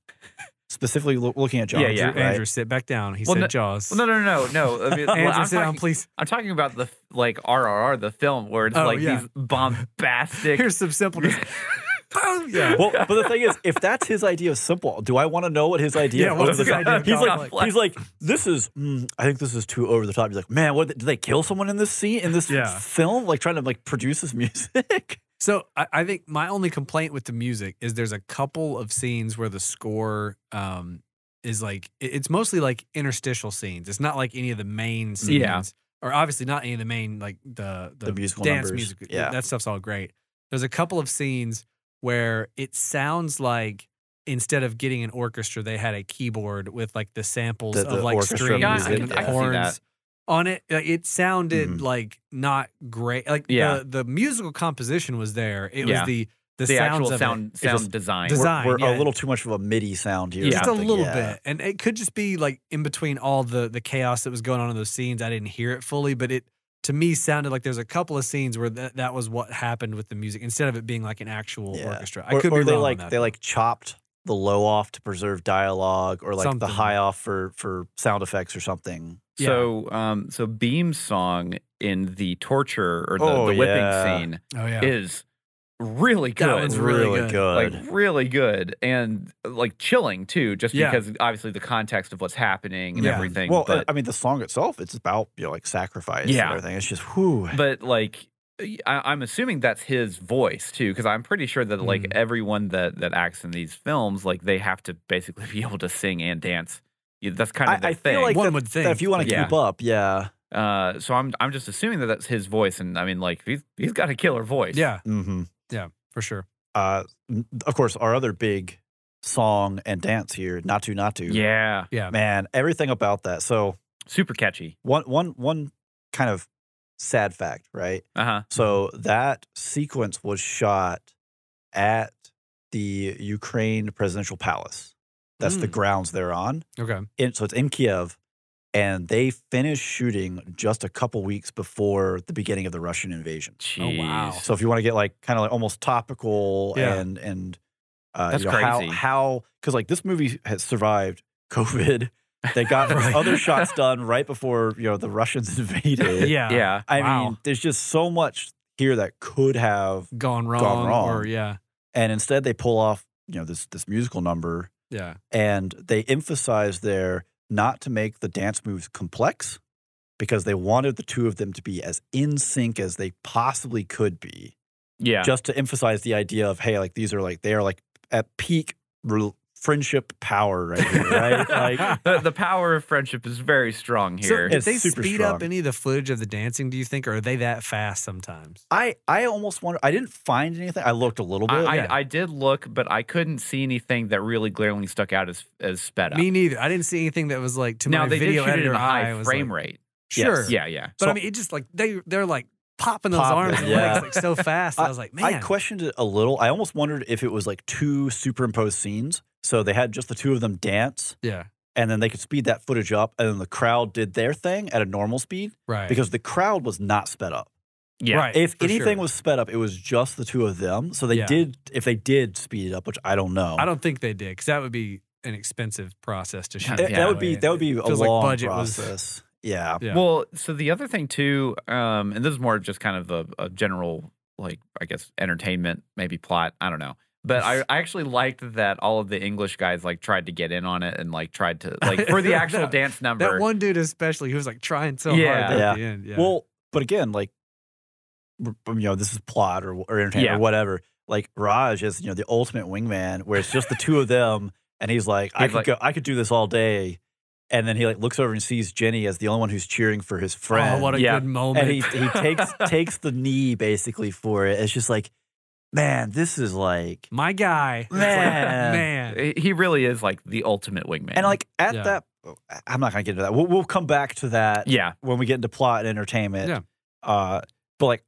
Specifically looking at Jaws. Yeah. Right? Andrew, sit back down. He said Jaws. Well, no. I mean, Andrew, sit down, please. I'm talking about the RRR, the film, where it's these bombastic. Here's some simpleness. Well, but the thing is, if that's his idea of simple, do I want to know what his idea? What's his idea? He's like, this is. I think this is too over the top. He's like, man, did they kill someone in this scene in this film? Like trying to like produce this music. So I think my only complaint with the music is there's a couple of scenes where the score is like it's mostly like interstitial scenes. It's not like any of the main scenes, or obviously not any of the main like the musical dance numbers. music. Yeah, that stuff's all great. There's a couple of scenes where it sounds like instead of getting an orchestra, they had a keyboard with like the samples of like strings and horns on it. It sounded like not great. Like the musical composition was there. It was the actual sounds sound design. We're a little too much of a MIDI sound here. Just a little bit. And it could just be like in between all the chaos that was going on in those scenes. I didn't hear it fully, but it to me sounded like there's a couple of scenes where that was what happened with the music instead of it being like an actual orchestra. I could be wrong on that. They like chopped the low off to preserve dialogue, or like the high off for sound effects or something. So so Beam's song in the torture or the whipping scene is really good. That one's really good. Like really good and like chilling too, just because obviously the context of what's happening and everything. Well, but, I mean, the song itself, it's about like sacrifice and everything. It's just whew. But like I'm assuming that's his voice too, because I'm pretty sure that like everyone that acts in these films, like they have to basically be able to sing and dance. That's kind of the I thing. feel like one would think that if you want to keep up, so I'm just assuming that that's his voice, and I mean, like he's got a killer voice. Yeah, yeah, for sure. Of course, our other big song and dance here, "Not To." Yeah, man, everything about that. So super catchy. One kind of sad fact, right? So that sequence was shot at the Ukraine presidential palace. That's the grounds they're on. Okay. So it's in Kiev, and they finished shooting just a couple weeks before the beginning of the Russian invasion. Jeez. Oh, wow. So if you want to get like kind of like almost topical and that's you know, crazy. how because like this movie has survived COVID. They got other shots done right before the Russians invaded. Yeah. I mean, there's just so much here that could have gone wrong. Or and instead they pull off this musical number. Yeah. And they emphasize there not to make the dance moves complex because they wanted the two of them to be as in sync as they possibly could be. Yeah. Just to emphasize the idea of, hey, like they are like at peak friendship power right here, right? Like the power of friendship is very strong here. So did they speed up any of the footage of the dancing, do you think, or are they that fast sometimes? I almost wonder. I didn't find anything. I looked a little bit. I did look, but I couldn't see anything that really glaringly stuck out as sped up. Me neither. I didn't see anything that was like, to my video editor in a eye, high frame rate. Sure. Yes. Yeah. But I mean, it just like they're like popping those arms and legs like so fast. I was like, man. I questioned it a little. I almost wondered if it was like two superimposed scenes. So they had just the two of them dance. Yeah. And then they could speed that footage up, and then the crowd did their thing at a normal speed. Right. Because the crowd was not sped up. Yeah. Right. If anything was sped up, it was just the two of them. So they did, if they did speed it up, which I don't know. I don't think they did, because that would be an expensive process to shoot. That would be a long budget process. Yeah. Well, so the other thing too, and this is more just kind of a general, like, I guess, entertainment, maybe plot. I don't know. But I actually liked that all of the English guys like tried to get in on it and like tried to like for the actual dance number. That one dude especially, he was like trying so hard at the end. Yeah. Well, but again, like this is plot or entertainment or whatever. Like Raj is the ultimate wingman, where it's just the two of them, and he's like, I could do this all day. And then he like looks over and sees Jenny as the only one who's cheering for his friend. Oh, what a good moment! And he takes the knee basically for it. It's just like, man, this is like my guy. Man. He really is like the ultimate wingman. And like at that, I'm not gonna get into that. We'll come back to that. Yeah. When we get into plot and entertainment. Yeah. But like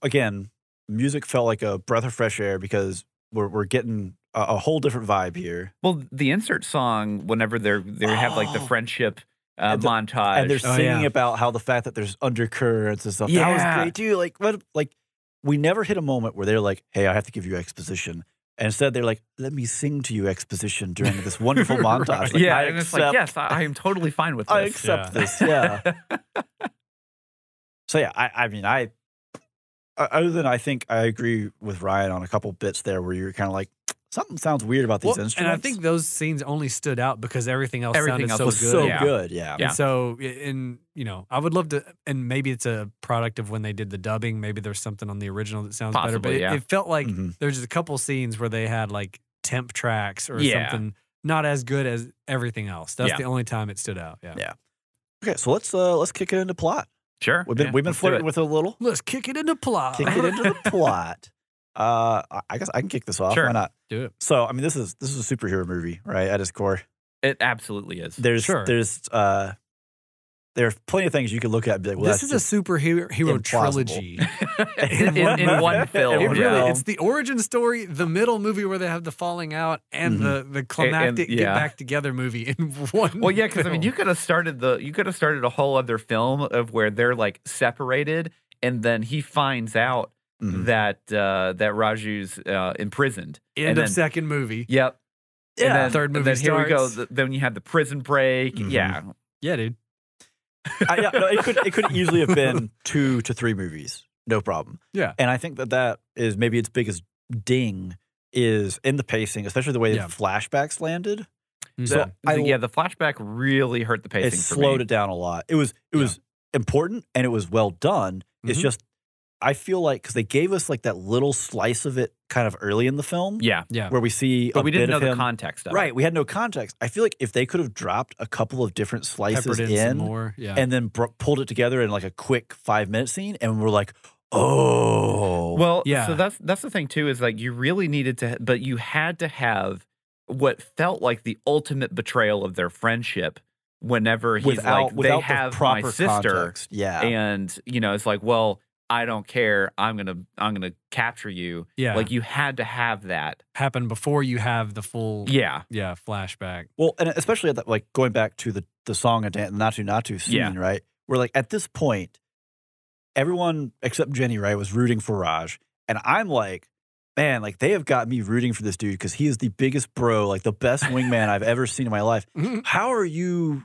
again, music felt like a breath of fresh air because we're getting a whole different vibe here. Well, the insert song, whenever they have like the friendship montage, and they're singing about how the fact that there's undercurrents and stuff. That was great too. Like what? Like we never hit a moment where they're like, "Hey, I have to give you exposition." And instead, they're like, "Let me sing to you exposition during this wonderful montage." Like, and it's like, yes, I am totally fine with this. I accept this. Yeah. So yeah, I mean, other than I think I agree with Ryan on a couple bits there where you're kind of like, something sounds weird about these instruments. And I think those scenes only stood out because everything else sounded so was good. So good, yeah. And so, I would love to, and maybe it's a product of when they did the dubbing. Maybe there's something on the original that sounds better. But it felt like there's just a couple scenes where they had like temp tracks or something not as good as everything else. That's the only time it stood out. Yeah. Okay, so let's kick it into plot. Sure. We've been flirting with it a little. Let's kick it into plot. Kick it into the plot. I guess I can kick this off. Sure. Why not? Do it. So, I mean, this is a superhero movie, right? At its core. It absolutely is. There's There's plenty of things you could look at and be like, well, this is a superhero trilogy in one film. It's the origin story, the middle movie where they have the falling out, and the climactic get back together movie in one. Well, yeah, because I mean, you could have started a whole other film of where they're like separated, and then he finds out that Raju's imprisoned. End of second movie. Yep. Yeah. And then, third movie. Then starts. here we go. Then you have the prison break. Yeah. Yeah, dude. It could easily have been 2 to 3 movies, no problem. Yeah, and I think that is maybe its biggest ding is in the pacing, especially the way the flashbacks landed. So the flashback really hurt the pacing. It slowed it down a lot. It was important and it was well done. It's just I feel like because they gave us like that little slice of it kind of early in the film, where we see, but we didn't know the context of it. Right, we had no context. I feel like if they could have dropped a couple of different slices in more, and then pulled it together in like a quick 5-minute scene, and we're like, oh, well, So that's the thing too is like you really needed to, but you had to have what felt like the ultimate betrayal of their friendship. Whenever he's like, they have my sister, and it's like, well, I don't care. I'm gonna capture you. Yeah, like you had to have that happen before you have the full flashback. Well, and especially at that, like going back to the song and Natu Natu scene, right? Where like at this point, everyone except Jenny, right, was rooting for Raj, and I'm like, man, like they have got me rooting for this dude because he is the biggest bro, like the best wingman I've ever seen in my life. How are you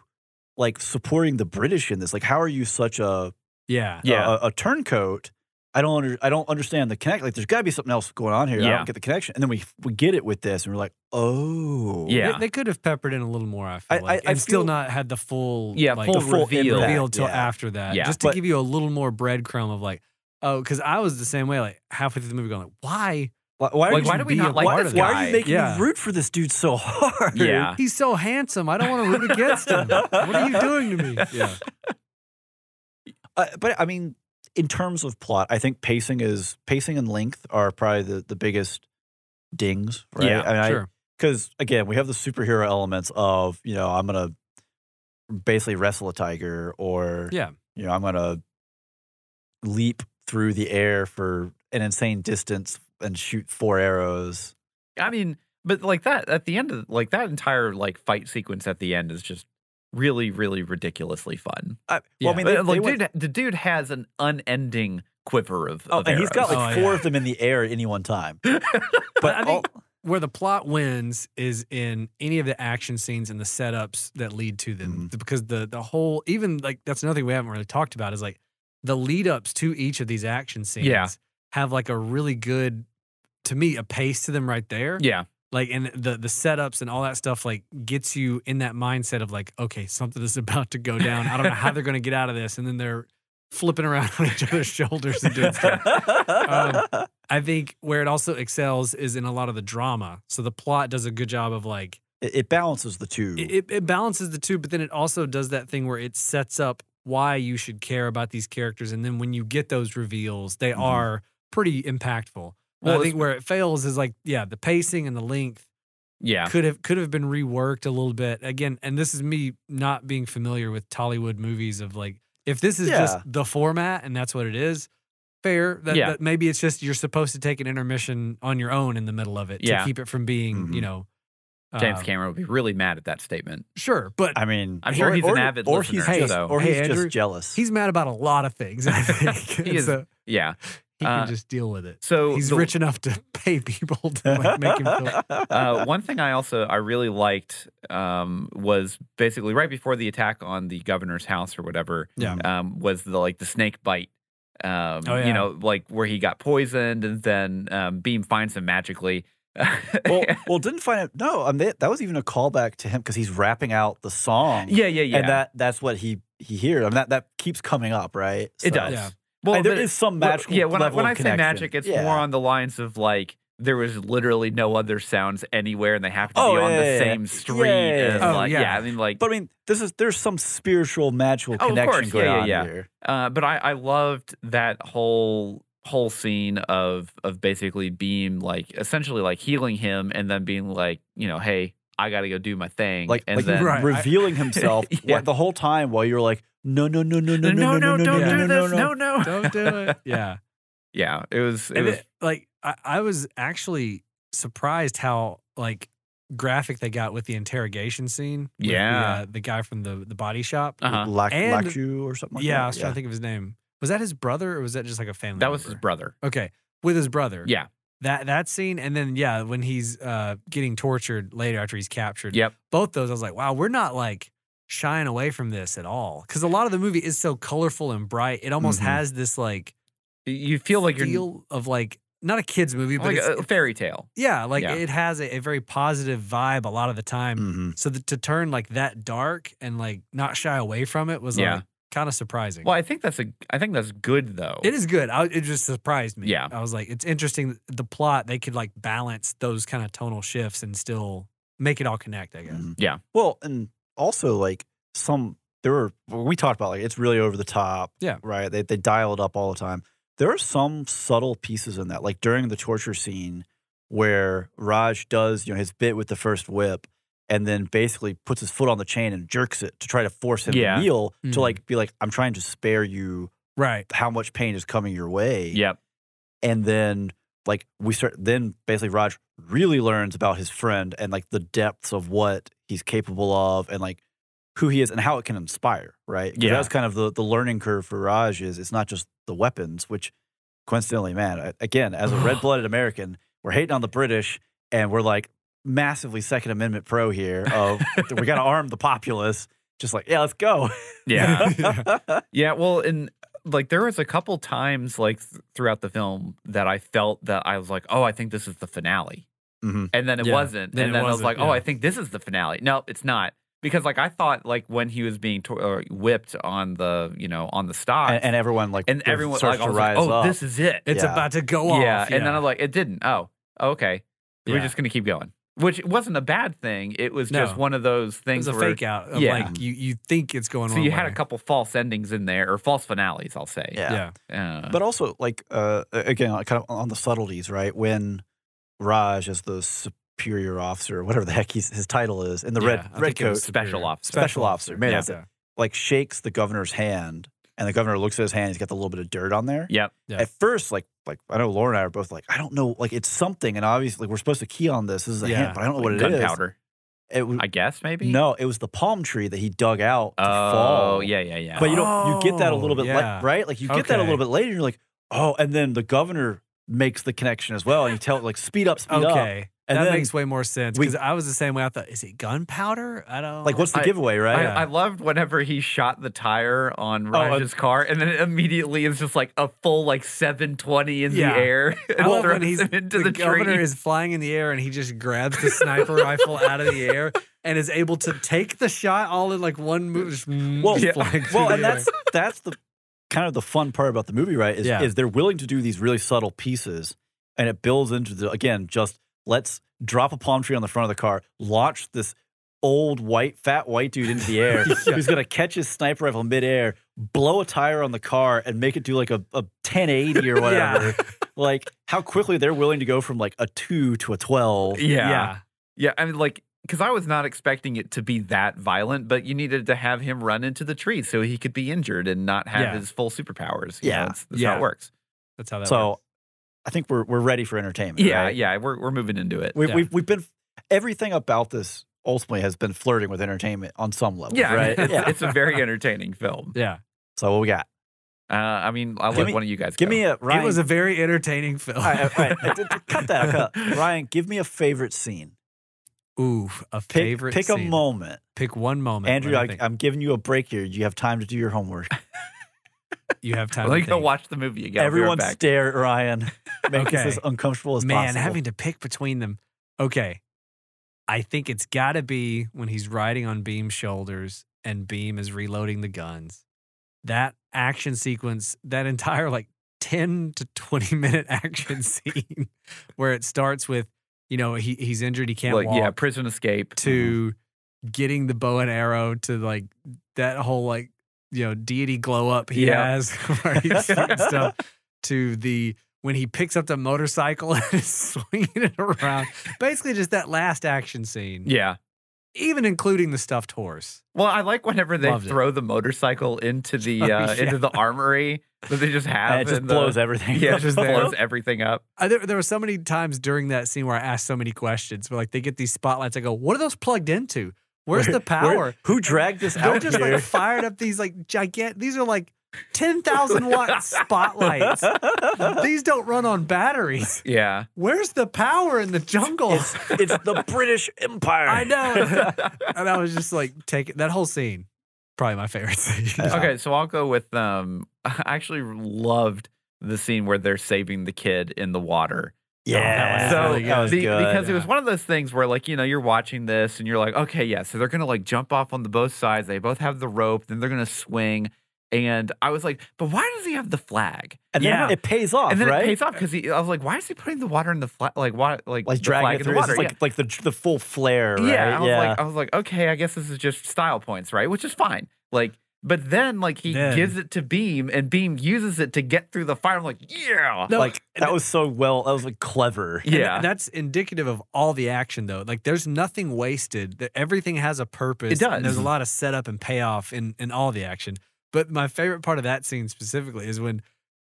like supporting the British in this? Like, how are you such a a turncoat? I don't understand the connect. Like, there's got to be something else going on here. I don't get the connection. And then we get it with this, and we're like, oh, They could have peppered in a little more. I feel like, and still not had the full full reveal till after that. Just to give you a little more breadcrumb of like, oh, because I was the same way. Like halfway through the movie, going like, why? Why do we not like this guy? Why are you making me root for this dude so hard? Yeah, he's so handsome. I don't want to root against him. What are you doing to me? Yeah. But I mean, in terms of plot, I think pacing and length are probably the biggest dings, right? Yeah, I mean, sure. Because again, we have the superhero elements of I'm gonna basically wrestle a tiger, or I'm gonna leap through the air for an insane distance and shoot 4 arrows. I mean, but like that at the end of like that entire like fight sequence at the end is just really, really ridiculously fun. Well, I mean, the dude has an unending quiver of and arrows. He's got like 4 of them in the air at any one time. But I think where the plot wins is in any of the action scenes and the setups that lead to them, because the whole, even like that's another thing we haven't really talked about is like the lead ups to each of these action scenes have like a really good, to me, a pace to them right there. Yeah. Like, and the setups and all that stuff, like, gets you in that mindset of, like, okay, something is about to go down. I don't know how they're going to get out of this. And then they're flipping around on each other's shoulders and doing stuff. I think where it also excels is in a lot of the drama. So the plot does a good job of, like... It balances the two. It balances the two, but then it also does that thing where it sets up why you should care about these characters. And then when you get those reveals, they are pretty impactful. Well, I think where it fails is like, the pacing and the length could have been reworked a little bit. Again, and this is me not being familiar with Tollywood movies of like, if this is just the format and that's what it is, fair. That maybe it's just you're supposed to take an intermission on your own in the middle of it to keep it from being, James Cameron would be really mad at that statement. Sure, but I mean, I'm sure he's an avid listener. He's Andrew, just jealous. He's mad about a lot of things, I think. He is, he can just deal with it. So he's rich enough to pay people to like, make him feel. One thing I really liked was basically right before the attack on the governor's house or whatever. Was the snake bite. Like where he got poisoned and then Beam finds him magically. well, didn't find it. No, that was even a callback to him because he's rapping out the song. Yeah. And that's what he hears. I mean, that keeps coming up, right? So, it does. Yeah. Well, there is some magical. When I say magic, it's more on the lines of like there was literally no other sounds anywhere, and they happen to be on the same street. I mean, like, but I mean, there's some spiritual magical connection going on here. But I loved that whole scene of basically Beam like essentially like healing him and then being like, hey, I got to go do my thing, and then right. revealing himself the whole time while you're like, no, don't do this, no, don't do it. Yeah, yeah. It was like I was actually surprised how like graphic they got with the interrogation scene. With the guy from the body shop, Lachu or something like that. I was trying to think of his name. Was that his brother or was that just like a family? That was his brother. Okay, with his brother. Yeah. That scene, and then when he's getting tortured later after he's captured. Yep. Both those, I was like, wow, we're not like shying away from this at all, because a lot of the movie is so colorful and bright. It almost has this like you feel like feel of like not a kid's movie, but like it's a fairy tale. Yeah, like it has a very positive vibe a lot of the time. So to turn like that dark and like not shy away from it was like kind of surprising. Well, I think that's good though. It is good. It just surprised me. Yeah, I was like, it's interesting. The plot, they could like balance those kind of tonal shifts and still make it all connect, I guess. Yeah. Well, and also like we talked about like it's really over the top. Yeah. Right. They dial it up all the time. There are some subtle pieces in that, like during the torture scene where Raj does his bit with the first whip, and then basically puts his foot on the chain and jerks it to try to force him to kneel, to like be like, I'm trying to spare you how much pain is coming your way. Yep. And then like then basically Raj really learns about his friend and like the depths of what he's capable of and like who he is and how it can inspire, right? Yeah. That's kind of the learning curve for Raj is it's not just the weapons, which coincidentally, man, again, as a red-blooded American, we're hating on the British and we're like, massively Second Amendment pro here of we got to arm the populace. Just like, yeah, let's go. Yeah. Yeah. Well, and like there was a couple times like throughout the film that I felt that I was like, oh, I think this is the finale. And then it wasn't. And then I was like, oh, I think this is the finale. No, it's not. Because like I thought like when he was being whipped on the on the stocks and everyone like everyone starts like to rise up. this is it. It's about to go off. Yeah. And then I'm like, it didn't. Oh, okay. We're just gonna keep going. Which wasn't a bad thing. It was just one of those things. It was a fake out of like you think it's going on. So you had a couple false endings in there, or false finales, I'll say. Yeah. But also, like, again, kind of on the subtleties, right? When Raj, as the superior officer, whatever the heck his title is, in the red coat, special officer, like shakes the governor's hand, and the governor looks at his hand. He's got the little bit of dirt on there. Yep. At first, like I know Laura and I are both like, I don't know, like it's something, and obviously like, we're supposed to key on this. This is a hint, but I don't know what it is. Gunpowder. I guess maybe. No, it was the palm tree that he dug out to Oh, fall. yeah. But you get that a little bit right? Like you get that a little bit later, and you're like, oh, and then the governor makes the connection as well, and you tell it like speed up. And that makes way more sense because I was the same way. I thought, is it gunpowder? I don't like. What's the giveaway, right? I loved whenever he shot the tire on Raj's car, and then it immediately is just like a full like 720 in the air. I love when the governor is flying in the air and he just grabs the sniper rifle out of the air and is able to take the shot all in like one move. Just and that's the kind of the fun part about the movie, right? Is they're willing to do these really subtle pieces, and it builds into just. Let's drop a palm tree on the front of the car, launch this old fat white dude into the air who's going to catch his sniper rifle midair, blow a tire on the car, and make it do like a 1080 or whatever. Like how quickly they're willing to go from like a 2 to a 12. Yeah. I mean, like, because I was not expecting it to be that violent, but you needed to have him run into the tree so he could be injured and not have his full superpowers. That's how it works. That's how that works. I think we're ready for entertainment. Yeah, we're moving into it. We've been everything about this ultimately has been flirting with entertainment on some level. Yeah, right. It's a very entertaining film. Yeah. So what we got? I mean, I'll let one of you guys give me a Ryan. It was a very entertaining film. All right. Cut that. Ryan, give me a favorite scene. Ooh, a favorite. Pick scene. a moment. Pick one moment. Andrew, I'm giving you a break here. You have time to do your homework. You have time. Go watch the movie again. Everyone stare at Ryan. Make this as uncomfortable as possible. Having to pick between them. Okay. I think it's got to be when he's riding on Beam's shoulders and Beam is reloading the guns. That action sequence, that entire like 10 to 20 minute action scene where it starts with, he's injured, he can't walk. Yeah, prison escape. To getting the bow and arrow to like that whole like, deity glow up he has where he's shooting stuff to when he picks up the motorcycle and is swinging it around. Basically just that last action scene. Yeah. even including the stuffed horse. Well, I like whenever they throw the motorcycle into the into the armory that they just have. And it just blows everything. Yeah, it just blows everything up. There were so many times during that scene where I asked so many questions. Where like they get these spotlights, I go, "What are those plugged into? Where's the power? Who dragged this They're out just here? like fired up these like gigantic. These are like 10,000 watt spotlights. These don't run on batteries. Yeah. Where's the power in the jungle? It's the British Empire. I know. And I was just like, that whole scene, probably my favorite scene. Okay, so I'll go with I actually loved the scene where they're saving the kid in the water. Yeah, that was good. Because it was one of those things where, like, you know, you're watching this and you're like, okay, yeah, so they're gonna like jump off on the both sides. They both have the rope, then they're gonna swing. And I was like, but why does he have the flag? And then it pays off, and then right? it pays off because I was like, why is he putting the water in the flag? Like, why? Like the dragging flag it in the through. water? It's like the full flare, right? Yeah, I was like, okay, I guess this is just style points, right? Which is fine. Like, but then like he gives it to Beam, and Beam uses it to get through the fire. I'm like, yeah, no, like that was so well. That was like clever. Yeah, and that's indicative of all the action, though. Like, there's nothing wasted. Everything has a purpose. It does. And there's a lot of setup and payoff in all the action. But my favorite part of that scene specifically is when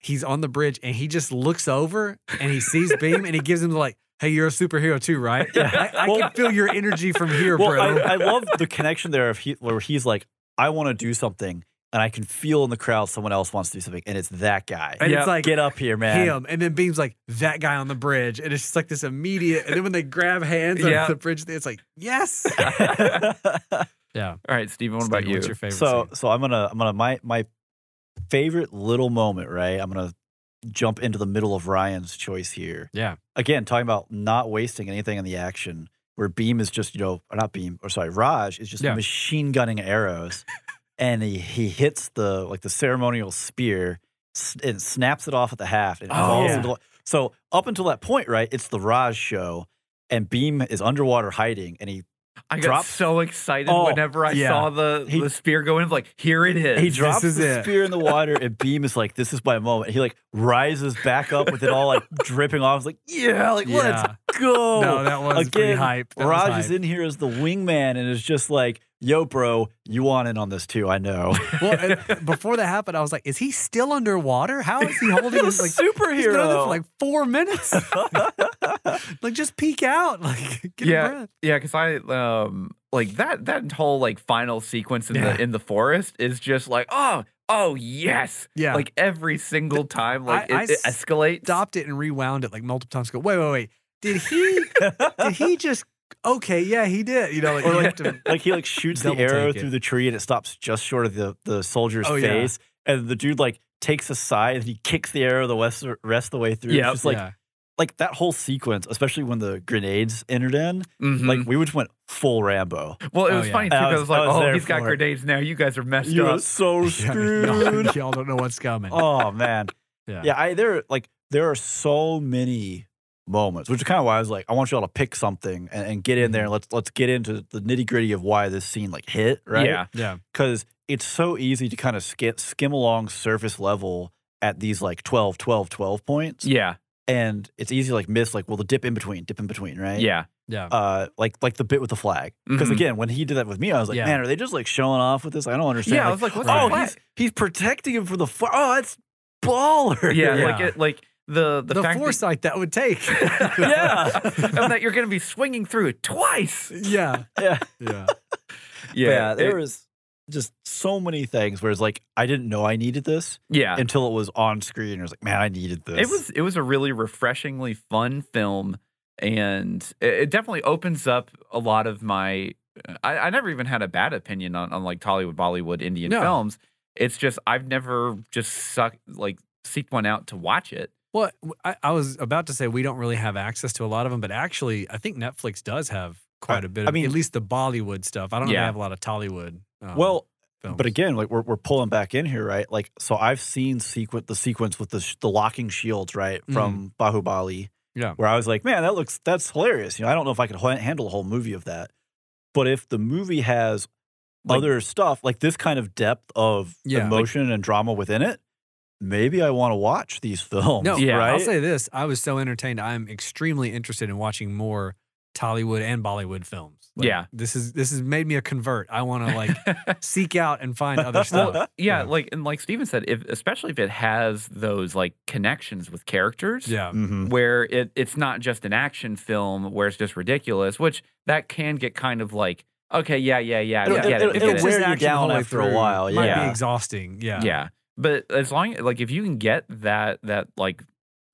he's on the bridge and he just looks over and he sees Beam and he gives him like, "Hey, you're a superhero too, right? I can feel your energy from here, bro." I love the connection there where he's like, I want to do something, and I can feel in the crowd someone else wants to do something, and it's that guy. And it's like, get up here, man. Him. And then Beam's like, that guy on the bridge. And it's just like this immediate, and then when they grab hands on the bridge, it's like, yes. Yeah. All right, Steven, what about you? What's your favorite scene? So I'm gonna my favorite little moment, right? I'm gonna jump into the middle of Ryan's choice here. Yeah. Again, talking about not wasting anything in the action, where Beam is just, Raj is just machine gunning arrows, and he hits the ceremonial spear and snaps it off at the haft, and it falls into. So up until that point, right, it's the Raj show, and Beam is underwater hiding, and I got so excited whenever I saw the spear go in. Like, here it is. He drops the spear in the water, and Beam is like, "This is my moment." He like rises back up with it all like dripping off. It's like, let's go. No, that was pretty hype. Raj is in here as the wingman, and is just like, "Yo, bro, you want in on this too? I know." Well, before that happened, I was like, "Is he still underwater? How is he holding his like superhero? He's been there for like 4 minutes. Like, just peek out, like get a breath." Yeah, because I like that whole like final sequence in the forest is just like, oh yes, like every single time, like it escalates. Stopped it and rewound it like multiple times. Go, wait. Did he just? Okay, yeah, he did. You know, like, or like he like shoots the arrow through the tree and it stops just short of the soldier's face, and the dude like takes a side and he kicks the arrow the rest of the way through. Yeah, just like that whole sequence, especially when the grenades entered in, like we just went full Rambo. Well, it was funny too because I was like, he's got grenades now. You guys are messed up. You're so screwed. Y'all don't know what's coming. Oh man, there are so many moments, which is kind of why I was like, I want y'all to pick something and get in there and let's get into the nitty gritty of why this scene like hit, right? Yeah. Because it's so easy to kind of skim along surface level at these like 12 points. Yeah. And it's easy to like miss like, well, the dip in between, right? Yeah. Yeah. Like the bit with the flag. Because again, when he did that with me, I was like, man, are they just like showing off with this? I don't understand. Yeah, I was like, what's the flag? He's protecting him from the flag. Oh, that's baller. Yeah. Like the fact foresight that would take. And that you're going to be swinging through it twice. Yeah. There was just so many things where it's like, I didn't know I needed this until it was on screen. And I was like, man, I needed this. It was a really refreshingly fun film, and it definitely opens up a lot of my I never even had a bad opinion on like Tollywood, Bollywood, Indian films. It's just I've never just seeked one out to watch it. Well, I was about to say we don't really have access to a lot of them, but actually I think Netflix does have quite a bit of, at least the Bollywood stuff. I don't know if they have a lot of Tollywood films. But again, like we're pulling back in here, right? Like, so I've seen the sequence with the locking shields, right, from Bahubali. Yeah. Where I was like, man, that's hilarious. I don't know if I could handle a whole movie of that. But if the movie has other stuff, like this kind of depth of emotion and drama within it, maybe I want to watch these films. No, right? I'll say this. I was so entertained. I'm extremely interested in watching more Tollywood and Bollywood films. Like, yeah. This has made me a convert. I want to like seek out and find other stuff. Well, yeah, like Steven said, especially if it has those like connections with characters. Yeah. Where it's not just an action film where it's just ridiculous, which that can get kind of like, okay, yeah. It'll wear you down after a while. Might be exhausting. Yeah. Yeah. But as long like if you can get that like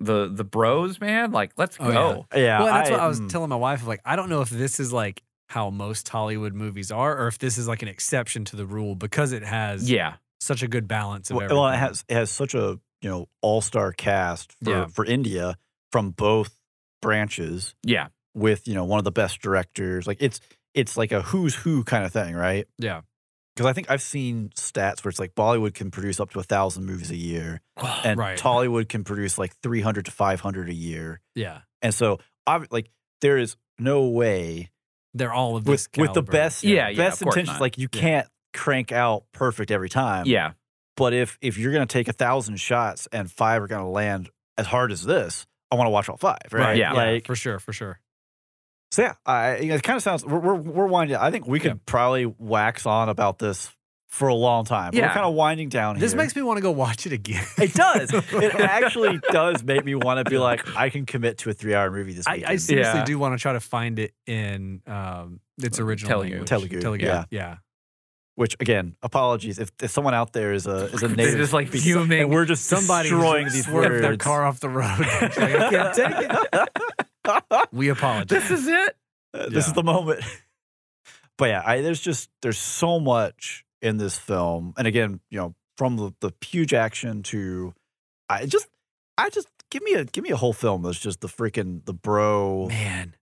the bros, man, like let's go. Yeah. Well, that's what I was telling my wife. Like, I don't know if this is like how most Hollywood movies are, or if this is like an exception to the rule because it has such a good balance of everything. Well, it has such a all-star cast for India from both branches. Yeah. With one of the best directors. Like it's like a who's who kind of thing, right? Yeah. Because I think I've seen stats where it's like Bollywood can produce up to 1,000 movies a year, and Tollywood can produce like 300 to 500 a year. Yeah. And so, like, there is no way they're all of this with the best, best intentions. Not. Like, you can't crank out perfect every time. Yeah. But if you're going to take 1,000 shots and 5 are going to land as hard as this, I want to watch all 5. Right? Yeah. Like, for sure. So yeah, it kind of sounds we're winding. I think we could probably wax on about this for a long time. But we're kind of winding down here. This makes me want to go watch it again. It does. It actually does make me want to be like, I can commit to a 3-hour movie this weekend. I seriously do want to try to find it in its original language. Telugu. Yeah. Which again, apologies if someone out there is a native, they're just like fuming, and we're just destroying these words. Their car off the road. Like, I can't take it. We apologize. This is it. This is the moment. But yeah, there's so much in this film, and again, from the huge action to, I just give me a whole film that's just the bro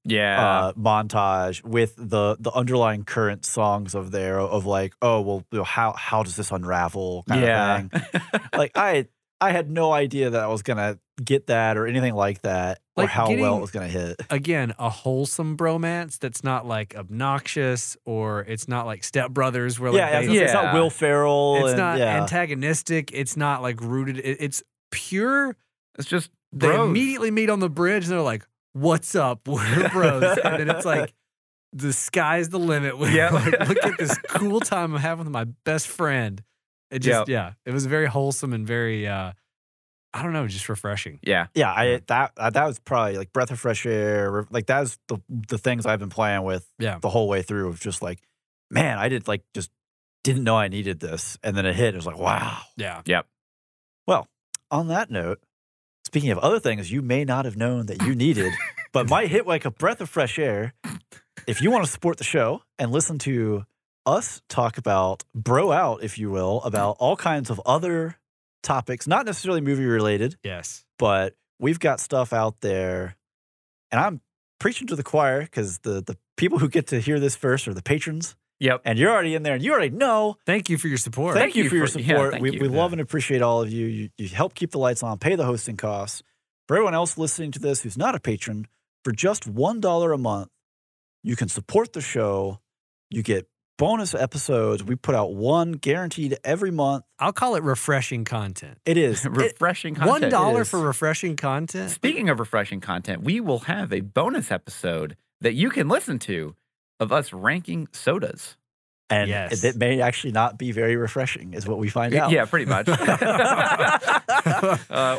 montage with the underlying current songs of like, oh well, how does this unravel kind of thing. Like I had no idea that I was gonna get that or anything like that, or how well it was gonna hit. Again, a wholesome bromance that's not like obnoxious, or it's not like Step Brothers where it's not Will Ferrell. It's not antagonistic. It's not like rooted. It's pure. It's just they bros. immediately meet on the bridge and they're like, "What's up? We're bros." And then it's like, the sky's the limit. Like, look at this cool time I'm having with my best friend. It just it was very wholesome and very I don't know, just refreshing. Yeah. That was probably like breath of fresh air. Like that's the things I've been playing with the whole way through. Of just like, man, I just didn't know I needed this, and then it hit. It was like, wow. Yeah. Yep. Well, on that note, speaking of other things you may not have known that you needed, but might hit like a breath of fresh air, if you want to support the show and listen to us talk about bro out, if you will, about all kinds of other topics, not necessarily movie related. Yes. But we've got stuff out there, and I'm preaching to the choir because the people who get to hear this first are the patrons. Yep. And you're already in there and you already know. Thank you for your support. Thank you for your support. Yeah, we love and appreciate all of you. You help keep the lights on, pay the hosting costs. For everyone else listening to this who's not a patron, for just $1 a month, you can support the show. You get bonus episodes. We put out one guaranteed every month. I'll call it refreshing content. It is. Refreshing content. $1 for refreshing content. Speaking of refreshing content, we will have a bonus episode that you can listen to of us ranking sodas. And it may actually not be very refreshing, is what we find out. Yeah, pretty much.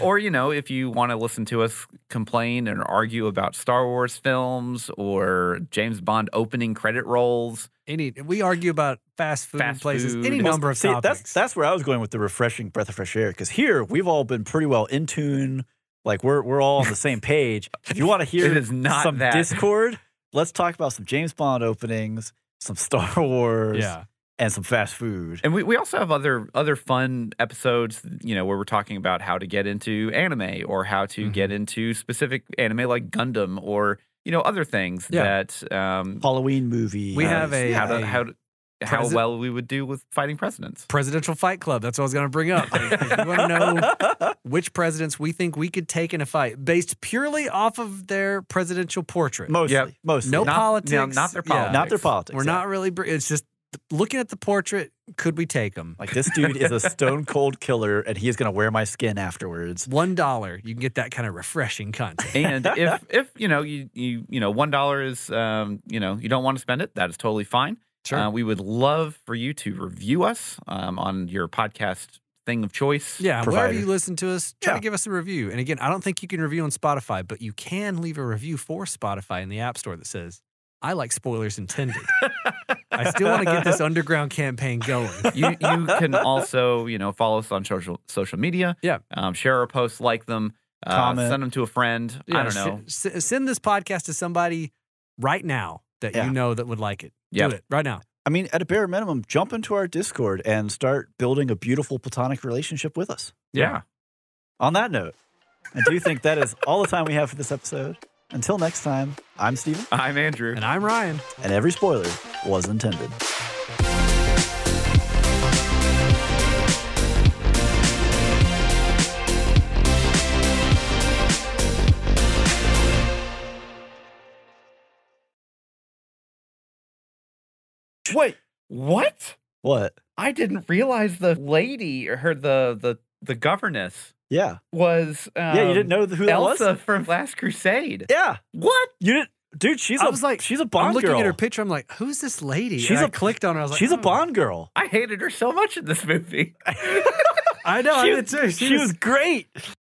Or, if you want to listen to us complain and argue about Star Wars films or James Bond opening credit rolls. We argue about fast food places, any number of topics. That's where I was going with the refreshing breath of fresh air, because here we've all been pretty well in tune. Like we're all on the same page. If you want to hear some discord, let's talk about some James Bond openings, some Star Wars, and some fast food. And we also have other fun episodes, where we're talking about how to get into anime or how to get into specific anime like Gundam or other things that Halloween movie. We have how well we would do with fighting presidents. Presidential Fight Club. That's what I was going to bring up. If you want to know which presidents we think we could take in a fight based purely off of their presidential portrait. Mostly. No politics. Not their politics. Not their politics. We're not really. It's just looking at the portrait, could we take him? Like, this dude is a stone cold killer, and he is going to wear my skin afterwards. $1, you can get that kind of refreshing content. And if you know $1 is you don't want to spend it, that is totally fine. Sure. We would love for you to review us on your podcast thing of choice. Yeah, provider. wherever you listen to us, try to give us a review. And again, I don't think you can review on Spotify, but you can leave a review for Spotify in the App Store that says, I like spoilers intended. I still want to get this underground campaign going. You can also, follow us on social media. Yeah. Share our posts, like them, comment, send them to a friend. Yeah, I don't know. Send this podcast to somebody right now that you know that would like it. Yep. Do it right now. I mean, at a bare minimum, jump into our Discord and start building a beautiful platonic relationship with us. Yeah. On that note, I do think that is all the time we have for this episode. Until next time, I'm Steven. I'm Andrew. And I'm Ryan. And every spoiler was intended. Wait, what? What? I didn't realize the lady or the governess Yeah. was Yeah, you didn't know who that was? Elsa from Last Crusade. Yeah. What? You didn't? Dude, she's she's a Bond I'm looking girl. at her picture. I'm like, who's this lady? She's I clicked on her. I was like, she's a Bond girl. I hated her so much in this movie. I know. I did too. She was great.